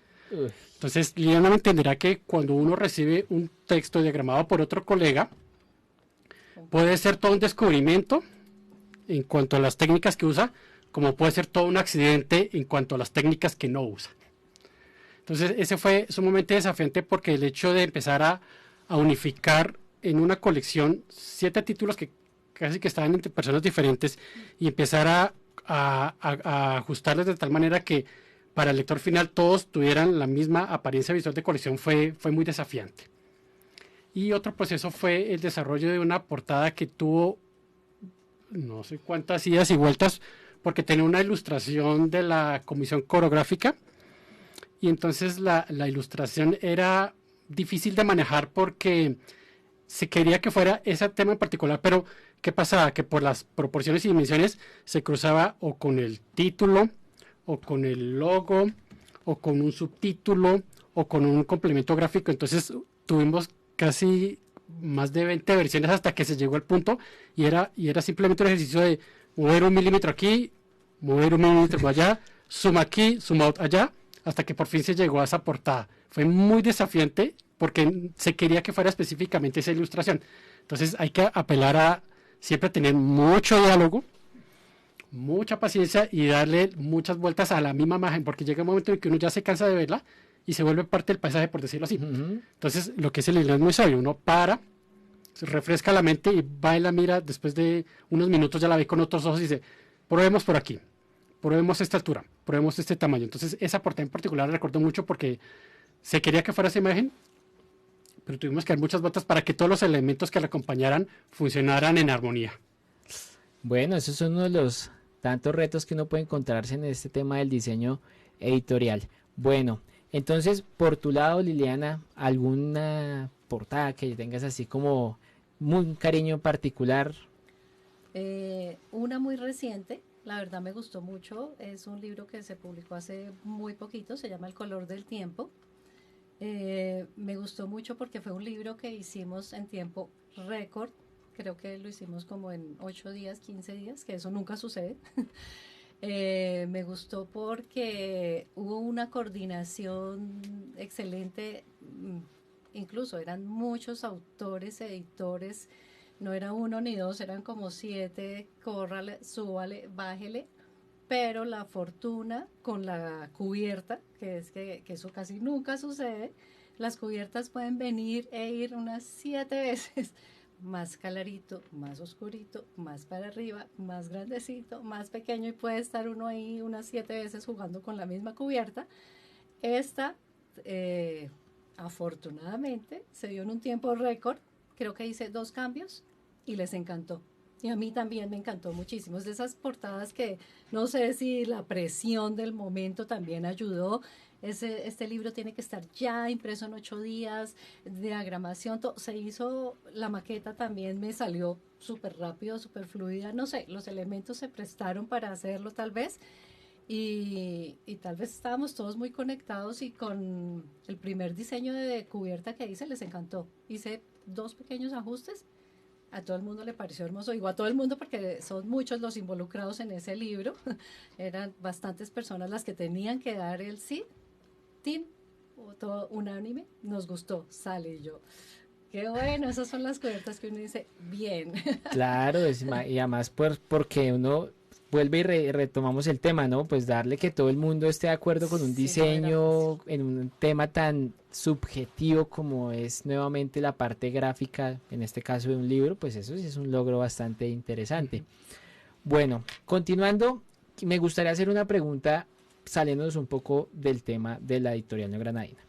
Speaker 5: Entonces, Liliana me entenderá que cuando uno recibe un texto diagramado por otro colega, puede ser todo un descubrimiento en cuanto a las técnicas que usa, como puede ser todo un accidente en cuanto a las técnicas que no usa. Entonces, ese fue sumamente desafiante porque el hecho de empezar a unificar en una colección 7 títulos que casi que estaban entre personas diferentes y empezar a ajustarles de tal manera que para el lector final todos tuvieran la misma apariencia visual de colección fue muy desafiante. Y otro proceso fue el desarrollo de una portada que tuvo no sé cuántas idas y vueltas porque tenía una ilustración de la comisión coreográfica y entonces la ilustración era difícil de manejar porque se quería que fuera ese tema en particular, pero ¿qué pasaba? Que por las proporciones y dimensiones se cruzaba o con el título, o con el logo, o con un subtítulo, o con un complemento gráfico. Entonces tuvimos casi más de 20 versiones hasta que se llegó al punto y era simplemente un ejercicio de mover 1 milímetro aquí, mover 1 milímetro allá, zoom aquí, zoom out allá, hasta que por fin se llegó a esa portada. Fue muy desafiante porque se quería que fuera específicamente esa ilustración. Entonces hay que apelar a siempre tener mucho diálogo, mucha paciencia y darle muchas vueltas a la misma imagen, porque llega un momento en que uno ya se cansa de verla y se vuelve parte del paisaje, por decirlo así.
Speaker 6: Uh-huh.
Speaker 5: Entonces, lo que es el inglés es muy sabio. Uno para, se refresca la mente y va y la mira, después de unos minutos ya la ve con otros ojos y dice, probemos por aquí, probemos esta altura, probemos este tamaño. Entonces, esa portada en particular la recuerdo mucho porque se quería que fuera esa imagen, pero tuvimos que dar muchas vueltas para que todos los elementos que la acompañaran funcionaran en armonía.
Speaker 6: Bueno, esos son uno de los tantos retos que uno puede encontrarse en este tema del diseño editorial. Bueno, entonces, por tu lado, Liliana, ¿alguna portada que tengas así como un cariño particular?
Speaker 4: Una muy reciente, la verdad me gustó mucho, es un libro que se publicó hace muy poquito, se llama El color del tiempo. Me gustó mucho porque fue un libro que hicimos en tiempo récord. Creo que lo hicimos como en 8 días, 15 días, que eso nunca sucede. Me gustó porque hubo una coordinación excelente, incluso eran muchos autores, editores, no era 1 ni 2, eran como 7, córrale, súbale, bájele, pero la fortuna con la cubierta, que es que eso casi nunca sucede, las cubiertas pueden venir e ir unas 7 veces, más clarito, más oscurito, más para arriba, más grandecito, más pequeño y puede estar uno ahí unas 7 veces jugando con la misma cubierta. Esta, afortunadamente, se dio en un tiempo récord, creo que hice 2 cambios y les encantó. Y a mí también me encantó muchísimo. Es de esas portadas que no sé si la presión del momento también ayudó. Este libro tiene que estar ya impreso en 8 días, diagramación, se hizo, la maqueta también me salió súper rápido, súper fluida, no sé, los elementos se prestaron para hacerlo tal vez, y tal vez estábamos todos muy conectados y con el primer diseño de cubierta que hice les encantó. Hice 2 pequeños ajustes, a todo el mundo le pareció hermoso, digo a todo el mundo porque son muchos los involucrados en ese libro, eran bastantes personas las que tenían que dar el sí. Todo unánime, nos gustó, sale yo. Qué bueno, esas son las cubiertas que uno dice, bien.
Speaker 6: Claro, y además porque uno vuelve y retomamos el tema, ¿no? Pues darle que todo el mundo esté de acuerdo con un diseño en un tema tan subjetivo como es nuevamente la parte gráfica, en este caso de un libro, pues eso sí es un logro bastante interesante. Bueno, continuando, me gustaría hacer una pregunta saliéndonos un poco del tema de la editorial Neogranadina.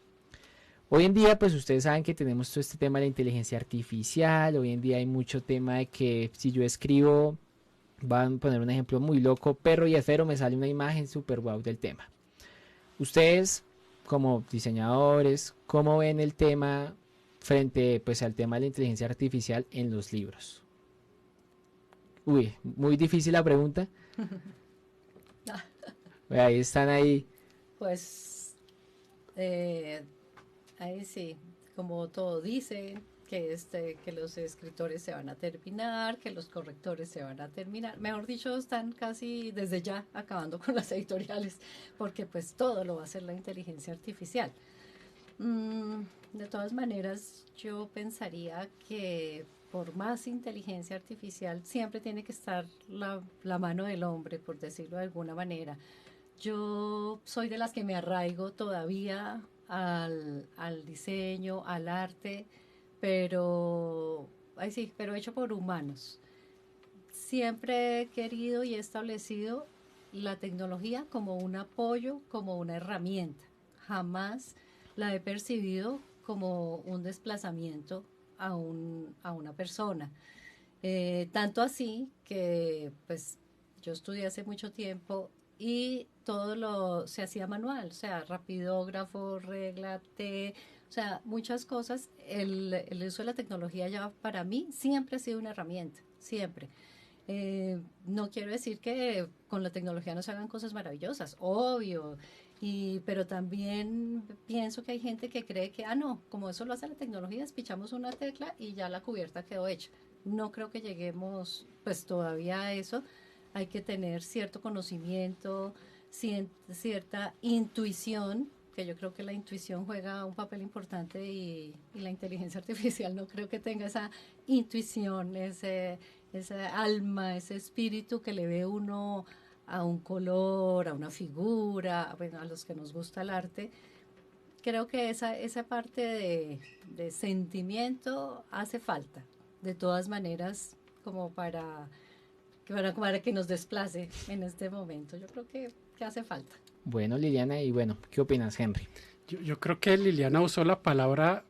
Speaker 6: Hoy en día, pues ustedes saben que tenemos todo este tema de la inteligencia artificial, hoy en día hay mucho tema de que si yo escribo, van a poner un ejemplo muy loco, perro y esfero, me sale una imagen super guau del tema. Ustedes, como diseñadores, ¿cómo ven el tema frente pues al tema de la inteligencia artificial en los libros? Uy, muy difícil la pregunta. Ahí están ahí.
Speaker 4: Pues ahí sí, como todo dice, que los escritores se van a terminar, que los correctores se van a terminar. Mejor dicho, están casi desde ya acabando con las editoriales, porque pues todo lo va a hacer la inteligencia artificial. De todas maneras, yo pensaría que por más inteligencia artificial siempre tiene que estar la mano del hombre, por decirlo de alguna manera. Yo soy de las que me arraigo todavía al diseño, al arte, pero hecho por humanos. Siempre he querido y he establecido la tecnología como un apoyo, como una herramienta. Jamás la he percibido como un desplazamiento a una persona. Tanto así que pues yo estudié hace mucho tiempo y todo se hacía manual, o sea, rapidógrafo, regla T, o sea, muchas cosas. El uso de la tecnología ya para mí siempre ha sido una herramienta, siempre. No quiero decir que con la tecnología no se hagan cosas maravillosas, obvio, pero también pienso que hay gente que cree que, no, como eso lo hace la tecnología, despichamos una tecla y ya la cubierta quedó hecha. No creo que lleguemos pues todavía a eso. Hay que tener cierto conocimiento, cierta intuición, que yo creo que la intuición juega un papel importante y la inteligencia artificial no creo que tenga esa intuición, ese alma, ese espíritu que le ve uno a un color, a una figura, bueno, a los que nos gusta el arte. Creo que esa parte de sentimiento hace falta, de todas maneras, como para que nos desplace en este momento. Yo creo que hace falta.
Speaker 6: Bueno, Liliana, y bueno, ¿qué opinas, Henry?
Speaker 5: Yo creo que Liliana usó la palabra,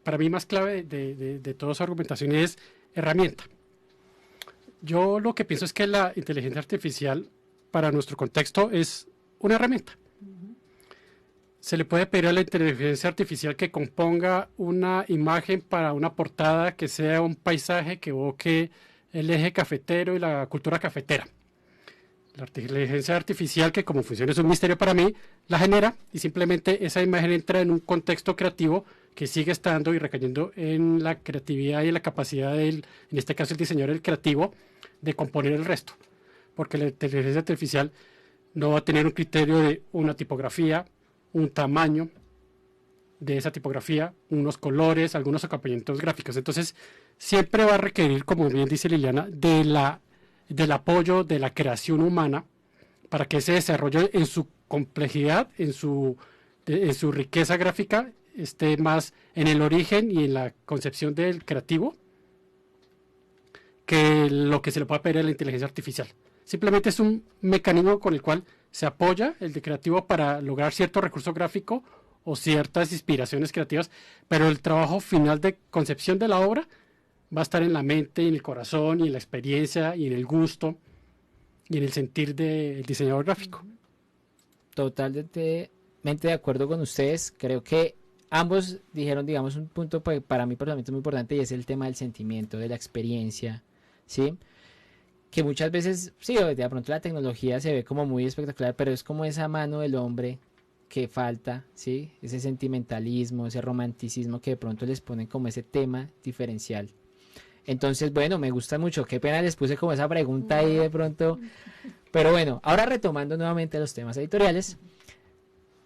Speaker 5: para mí más clave de toda su argumentación, es herramienta. Yo lo que pienso es que la inteligencia artificial, para nuestro contexto, es una herramienta. Se le puede pedir a la inteligencia artificial que componga una imagen para una portada que sea un paisaje que evoque el eje cafetero y la cultura cafetera. La inteligencia artificial, que como funciona es un misterio para mí, la genera y simplemente esa imagen entra en un contexto creativo que sigue estando y recayendo en la creatividad y en la capacidad en este caso el diseñador, el creativo, de componer el resto. Porque la inteligencia artificial no va a tener un criterio de una tipografía, un tamaño de esa tipografía, unos colores, algunos acompañamientos gráficos. Entonces, siempre va a requerir, como bien dice Liliana, del apoyo de la creación humana para que ese desarrollo en su complejidad, en su riqueza gráfica, esté más en el origen y en la concepción del creativo que lo que se le puede pedir a la inteligencia artificial. Simplemente es un mecanismo con el cual se apoya el de creativo para lograr cierto recurso gráfico o ciertas inspiraciones creativas, pero el trabajo final de concepción de la obra va a estar en la mente, en el corazón, y en la experiencia, y en el gusto, y en el sentir del diseñador gráfico.
Speaker 6: Totalmente de acuerdo con ustedes. Creo que ambos dijeron, digamos, un punto para mí personalmente muy importante, y es el tema del sentimiento, de la experiencia, ¿sí? Que muchas veces, sí, de pronto la tecnología se ve como muy espectacular, pero es como esa mano del hombre que falta, ¿sí? Ese sentimentalismo, ese romanticismo que de pronto les ponen como ese tema diferencial. Entonces, bueno, me gusta mucho. Qué pena les puse como esa pregunta ahí de pronto. Pero bueno, ahora retomando nuevamente los temas editoriales.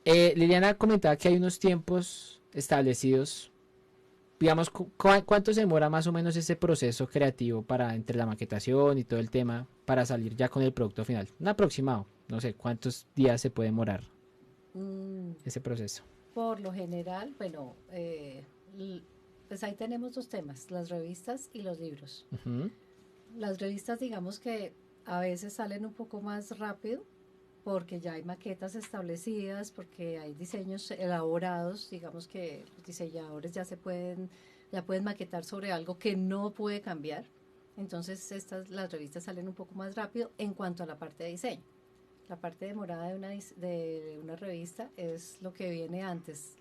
Speaker 6: Liliana comentaba que hay unos tiempos establecidos digamos, ¿cuánto se demora más o menos ese proceso creativo para entre la maquetación y todo el tema para salir ya con el producto final? Un aproximado, no sé, ¿cuántos días se puede demorar ese proceso?
Speaker 4: Por lo general, bueno, pues ahí tenemos dos temas, las revistas y los libros.
Speaker 6: Ujú.
Speaker 4: Las revistas, digamos que a veces salen un poco más rápido porque ya hay maquetas establecidas, porque hay diseños elaborados, digamos que los diseñadores ya pueden maquetar sobre algo que no puede cambiar. Entonces las revistas salen un poco más rápido en cuanto a la parte de diseño. La parte demorada de una revista es lo que viene antes,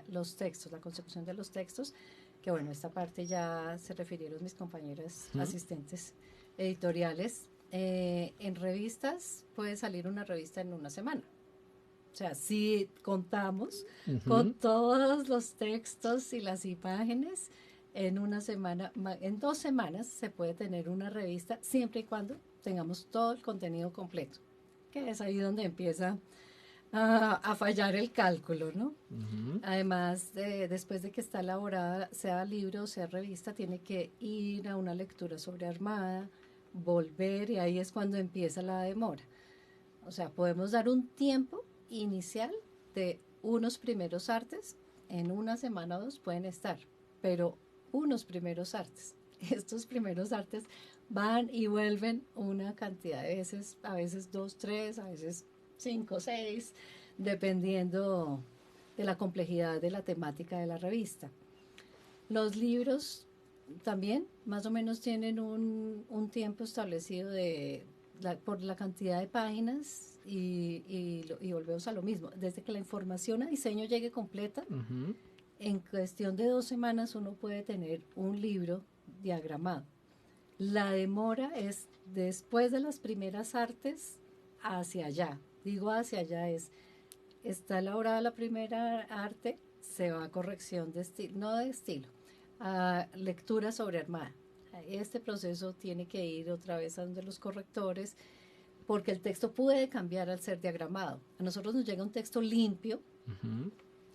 Speaker 4: los textos, la consecución de los textos, que bueno, esta parte ya se refirieron mis compañeras asistentes editoriales. En revistas puede salir una revista en una semana. O sea, si contamos con todos los textos y las imágenes, en una semana, en 2 semanas se puede tener una revista siempre y cuando tengamos todo el contenido completo, que es ahí donde empieza a fallar el cálculo, ¿no? Además, después de que está elaborada, sea libro o sea revista, tiene que ir a una lectura sobre Armada, volver, y ahí es cuando empieza la demora. O sea, podemos dar un tiempo inicial de unos primeros artes, en una semana o 2 pueden estar, pero unos primeros artes. Estos primeros artes van y vuelven una cantidad de veces, a veces 2, 3, a veces 5, 6, dependiendo de la complejidad de la temática de la revista. Los libros también más o menos tienen un tiempo establecido por la cantidad de páginas y volvemos a lo mismo. Desde que la información a diseño llegue completa, en cuestión de 2 semanas uno puede tener un libro diagramado. La demora es después de las primeras artes hacia allá. Digo hacia allá está elaborada la primera arte, se va a corrección de estilo, no de estilo, a lectura sobre Armada. Este proceso tiene que ir otra vez a donde los correctores, porque el texto puede cambiar al ser diagramado. A nosotros nos llega un texto limpio,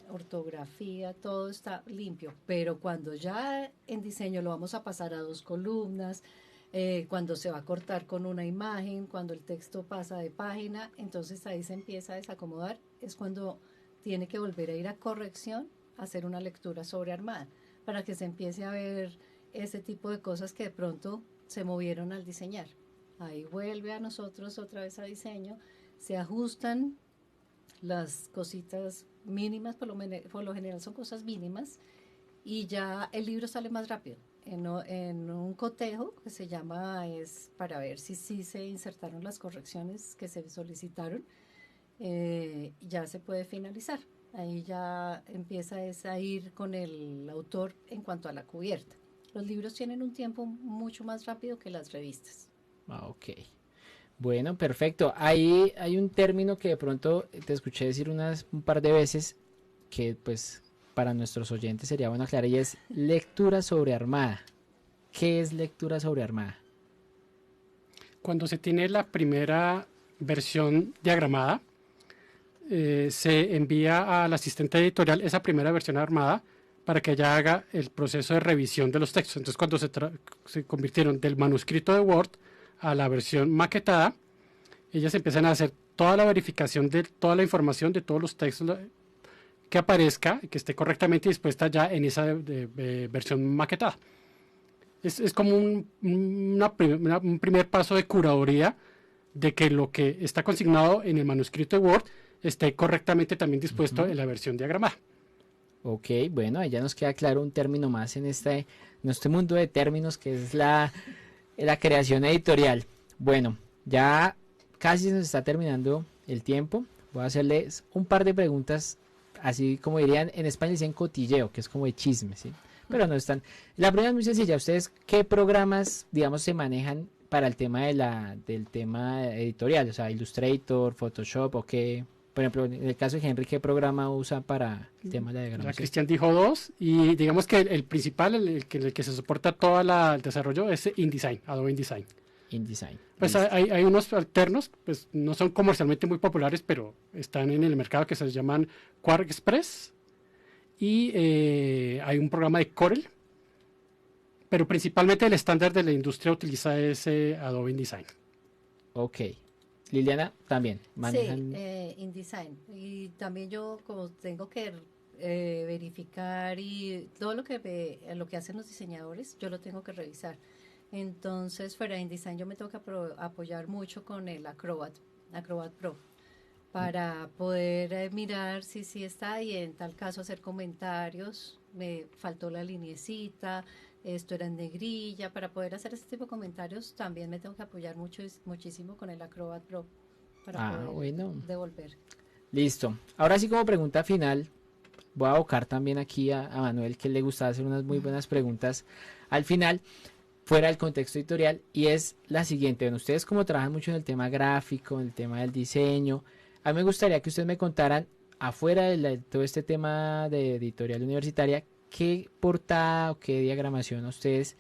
Speaker 4: ortografía, todo está limpio, pero cuando ya en diseño lo vamos a pasar a 2 columnas, cuando se va a cortar con una imagen, cuando el texto pasa de página, entonces ahí se empieza a desacomodar, es cuando tiene que volver a ir a corrección, a hacer una lectura sobre Armada, para que se empiece a ver ese tipo de cosas que de pronto se movieron al diseñar. Ahí vuelve a nosotros otra vez a diseño, se ajustan las cositas mínimas, por lo general son cosas mínimas, y ya el libro sale más rápido. En un cotejo que se llama, es para ver si se insertaron las correcciones que se solicitaron, ya se puede finalizar. Ahí ya empieza a ir con el autor en cuanto a la cubierta. Los libros tienen un tiempo mucho más rápido que las revistas.
Speaker 6: Ok. Bueno, perfecto. Ahí hay un término que de pronto te escuché decir un par de veces que pues para nuestros oyentes sería bueno aclarar, y es lectura sobre Armada. ¿Qué es lectura sobre Armada?
Speaker 5: Cuando se tiene la primera versión diagramada, se envía al asistente editorial esa primera versión armada para que ella haga el proceso de revisión de los textos. Entonces, cuando se convirtieron del manuscrito de Word a la versión maquetada, ellas empiezan a hacer toda la verificación de toda la información de todos los textos que aparezca, que esté correctamente dispuesta ya en esa versión maquetada. Es como un primer paso de curaduría de que lo que está consignado en el manuscrito de Word esté correctamente también dispuesto en la versión diagramada.
Speaker 6: Ok, bueno, ahí ya nos queda claro un término más en este mundo de términos que es la creación editorial. Bueno, ya casi se nos está terminando el tiempo. Voy a hacerles un par de preguntas, así como dirían en España, dicen cotilleo, que es como de chisme, ¿sí? Pero no están. La primera es muy sencilla. ¿Ustedes qué programas, digamos, se manejan para el tema del tema editorial? O sea, Illustrator, Photoshop, o qué. Por ejemplo, en el caso de Henry, ¿qué programa usa para el tema de la diagramación?
Speaker 5: Cristian dijo 2, y digamos que el principal, el que se soporta todo el desarrollo, es InDesign, Adobe InDesign.
Speaker 6: InDesign.
Speaker 5: Pues hay unos alternos, pues no son comercialmente muy populares, pero están en el mercado, que se llaman QuarkXpress y hay un programa de Corel, pero principalmente el estándar de la industria utiliza ese Adobe InDesign.
Speaker 6: Ok. Liliana, también manejan...
Speaker 4: Sí, InDesign. Y también yo como tengo que verificar y todo lo que hacen los diseñadores, yo lo tengo que revisar. Entonces, fuera de InDesign yo me tengo que apoyar mucho con el Acrobat Pro, para poder mirar si sí está y en tal caso hacer comentarios. Me faltó la linecita, esto era en negrilla. Para poder hacer este tipo de comentarios también me tengo que apoyar muchísimo con el Acrobat Pro para poder devolver.
Speaker 6: Listo. Ahora sí, como pregunta final, voy a abocar también aquí a Manuel, que le gusta hacer unas muy buenas preguntas al final, fuera del contexto editorial, y es la siguiente. Bueno, ustedes como trabajan mucho en el tema gráfico, en el tema del diseño, a mí me gustaría que ustedes me contaran, afuera de todo este tema de editorial universitaria, qué portada o qué diagramación ustedes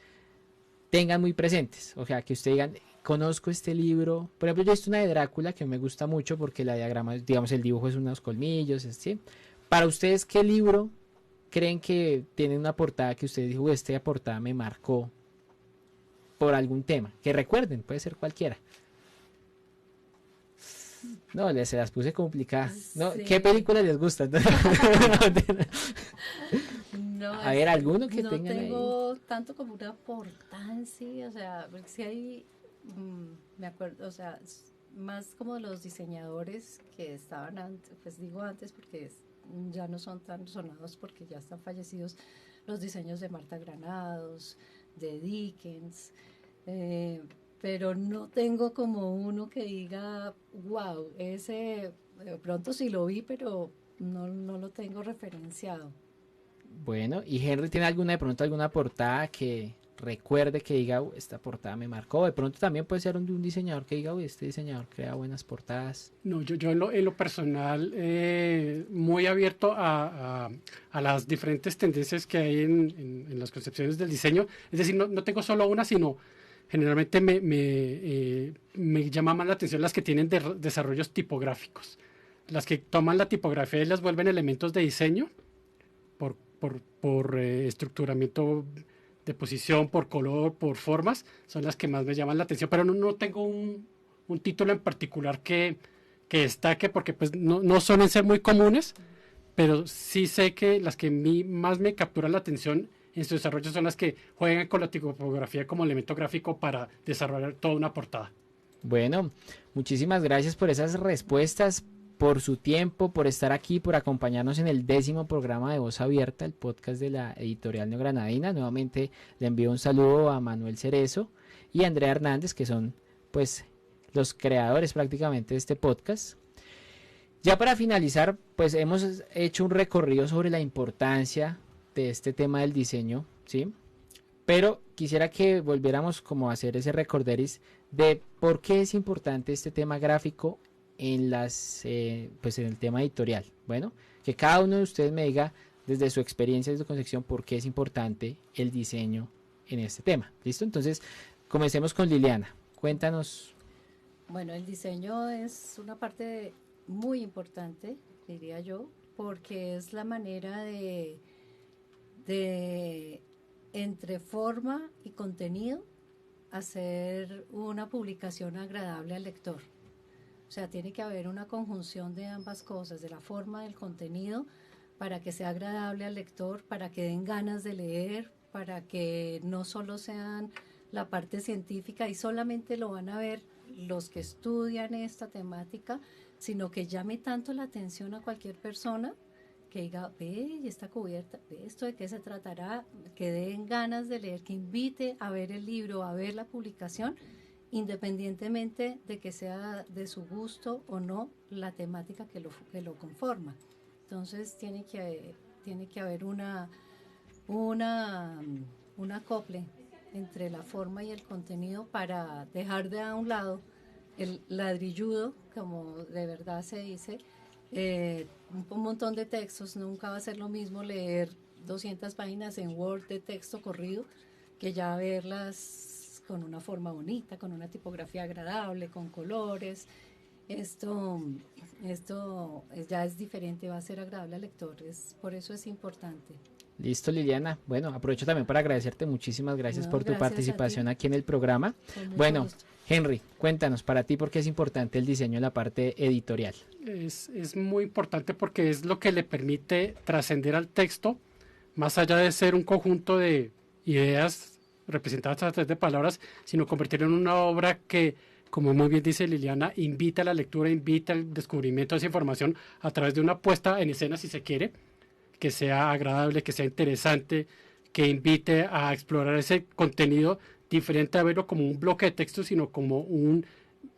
Speaker 6: tengan muy presentes. O sea, que ustedes digan, conozco este libro. Por ejemplo, yo he visto una de Drácula que me gusta mucho porque la diagrama, digamos, el dibujo es unos colmillos, ¿sí? Para ustedes, ¿qué libro creen que tiene una portada que ustedes dijo, esta portada me marcó por algún tema? Que recuerden, puede ser cualquiera. No, se las puse complicadas. No, sí. ¿Qué películas les gustan?
Speaker 4: No,
Speaker 6: a ver, alguno que
Speaker 4: no
Speaker 6: tengan
Speaker 4: tengo
Speaker 6: ahí.
Speaker 4: Tanto como una portada en sí, o sea, porque si hay, me acuerdo, o sea, más como los diseñadores que estaban antes, pues digo antes porque ya no son tan sonados porque ya están fallecidos, los diseños de Marta Granados, de Dickens, pero no tengo como uno que diga, wow, ese de pronto sí lo vi, pero no lo tengo referenciado.
Speaker 6: Bueno, ¿y Henry tiene de pronto alguna portada que recuerde que diga, esta portada me marcó? De pronto también puede ser un diseñador que diga, este diseñador crea buenas portadas.
Speaker 5: No, yo en lo personal muy abierto a las diferentes tendencias que hay en las concepciones del diseño. Es decir, no tengo solo una, sino generalmente me llama más la atención las que tienen desarrollos tipográficos. Las que toman la tipografía y las vuelven elementos de diseño por estructuramiento de posición, por color, por formas, son las que más me llaman la atención, pero no tengo un título en particular que destaque, porque pues no suelen ser muy comunes, pero sí sé que las que más me capturan la atención en su desarrollo son las que juegan con la tipografía como elemento gráfico para desarrollar toda una portada.
Speaker 6: Bueno, muchísimas gracias por esas respuestas, por su tiempo, por estar aquí, por acompañarnos en el 10º programa de Voz Abierta, el podcast de la editorial Neogranadina. Nuevamente le envío un saludo a Manuel Cerezo y a Andrea Hernández, que son pues los creadores prácticamente de este podcast. Ya para finalizar, pues hemos hecho un recorrido sobre la importancia de este tema del diseño, ¿sí? Pero quisiera que volviéramos como a hacer ese recorderis de por qué es importante este tema gráfico en pues en el tema editorial. Bueno, que cada uno de ustedes me diga desde su experiencia, desde su concepción, por qué es importante el diseño en este tema. ¿Listo? Entonces, comencemos con Liliana. Cuéntanos.
Speaker 4: Bueno, el diseño es una parte muy importante, diría yo, porque es la manera de entre forma y contenido hacer una publicación agradable al lector. O sea, tiene que haber una conjunción de ambas cosas, de la forma del contenido, para que sea agradable al lector, para que den ganas de leer, para que no solo sean la parte científica y solamente lo van a ver los que estudian esta temática, sino que llame tanto la atención a cualquier persona que diga, ve, está cubierta, ve esto de qué se tratará, que den ganas de leer, que invite a ver el libro, a ver la publicación, independientemente de que sea de su gusto o no la temática que lo conforma. Entonces tiene que haber un acople entre la forma y el contenido para dejar de a un lado el ladrilludo, como de verdad se dice, un montón de textos. Nunca va a ser lo mismo leer 200 páginas en Word de texto corrido que ya verlas con una forma bonita, con una tipografía agradable, con colores. Esto ya es diferente, va a ser agradable al lector, por eso es importante.
Speaker 6: Listo, Liliana. Bueno, aprovecho también para agradecerte. Muchísimas gracias por tu
Speaker 4: gracias
Speaker 6: participación aquí en el programa.
Speaker 4: Con mucho
Speaker 6: Bueno,
Speaker 4: gusto.
Speaker 6: Henry, cuéntanos para ti por qué es importante el diseño en la parte editorial.
Speaker 5: Es muy importante porque es lo que le permite trascender al texto, más allá de ser un conjunto de ideas representadas a través de palabras, sino convertirlo en una obra que, como muy bien dice Liliana, invita a la lectura, invita al descubrimiento de esa información a través de una puesta en escena, si se quiere, que sea agradable, que sea interesante, que invite a explorar ese contenido diferente a verlo como un bloque de texto, sino como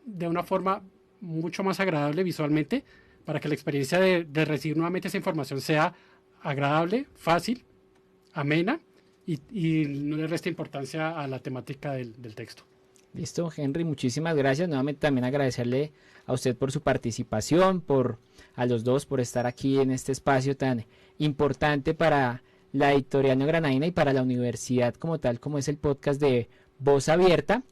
Speaker 5: de una forma mucho más agradable visualmente, para que la experiencia de recibir nuevamente esa información sea agradable, fácil, amena y no le resta importancia a la temática del texto.
Speaker 6: Listo, Henry, muchísimas gracias. Nuevamente también agradecerle a usted por su participación, a los dos por estar aquí en este espacio tan importante para la editorial neogranadina y para la universidad como tal, como es el podcast de Voz Abierta.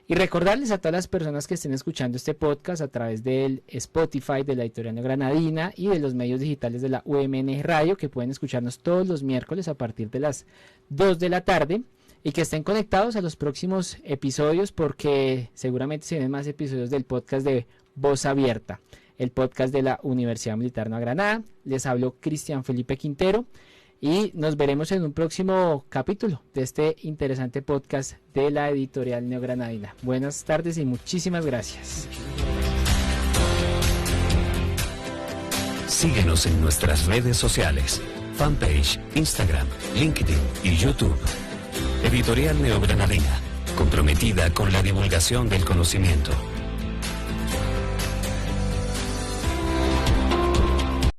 Speaker 6: Y recordarles a todas las personas que estén escuchando este podcast a través del Spotify de la editorial neogranadina y de los medios digitales de la UMN Radio, que pueden escucharnos todos los miércoles a partir de las 2 de la tarde y que estén conectados a los próximos episodios, porque seguramente se vienen más episodios del podcast de Voz Abierta, el podcast de la Universidad Militar Nueva Granada. Les habló Cristian Felipe Quintero y nos veremos en un próximo capítulo de este interesante podcast de la editorial neogranadina. Buenas tardes y muchísimas gracias.
Speaker 2: Síguenos en nuestras redes sociales, fanpage, Instagram, LinkedIn y YouTube. Editorial Neogranadina, comprometida con la divulgación del conocimiento.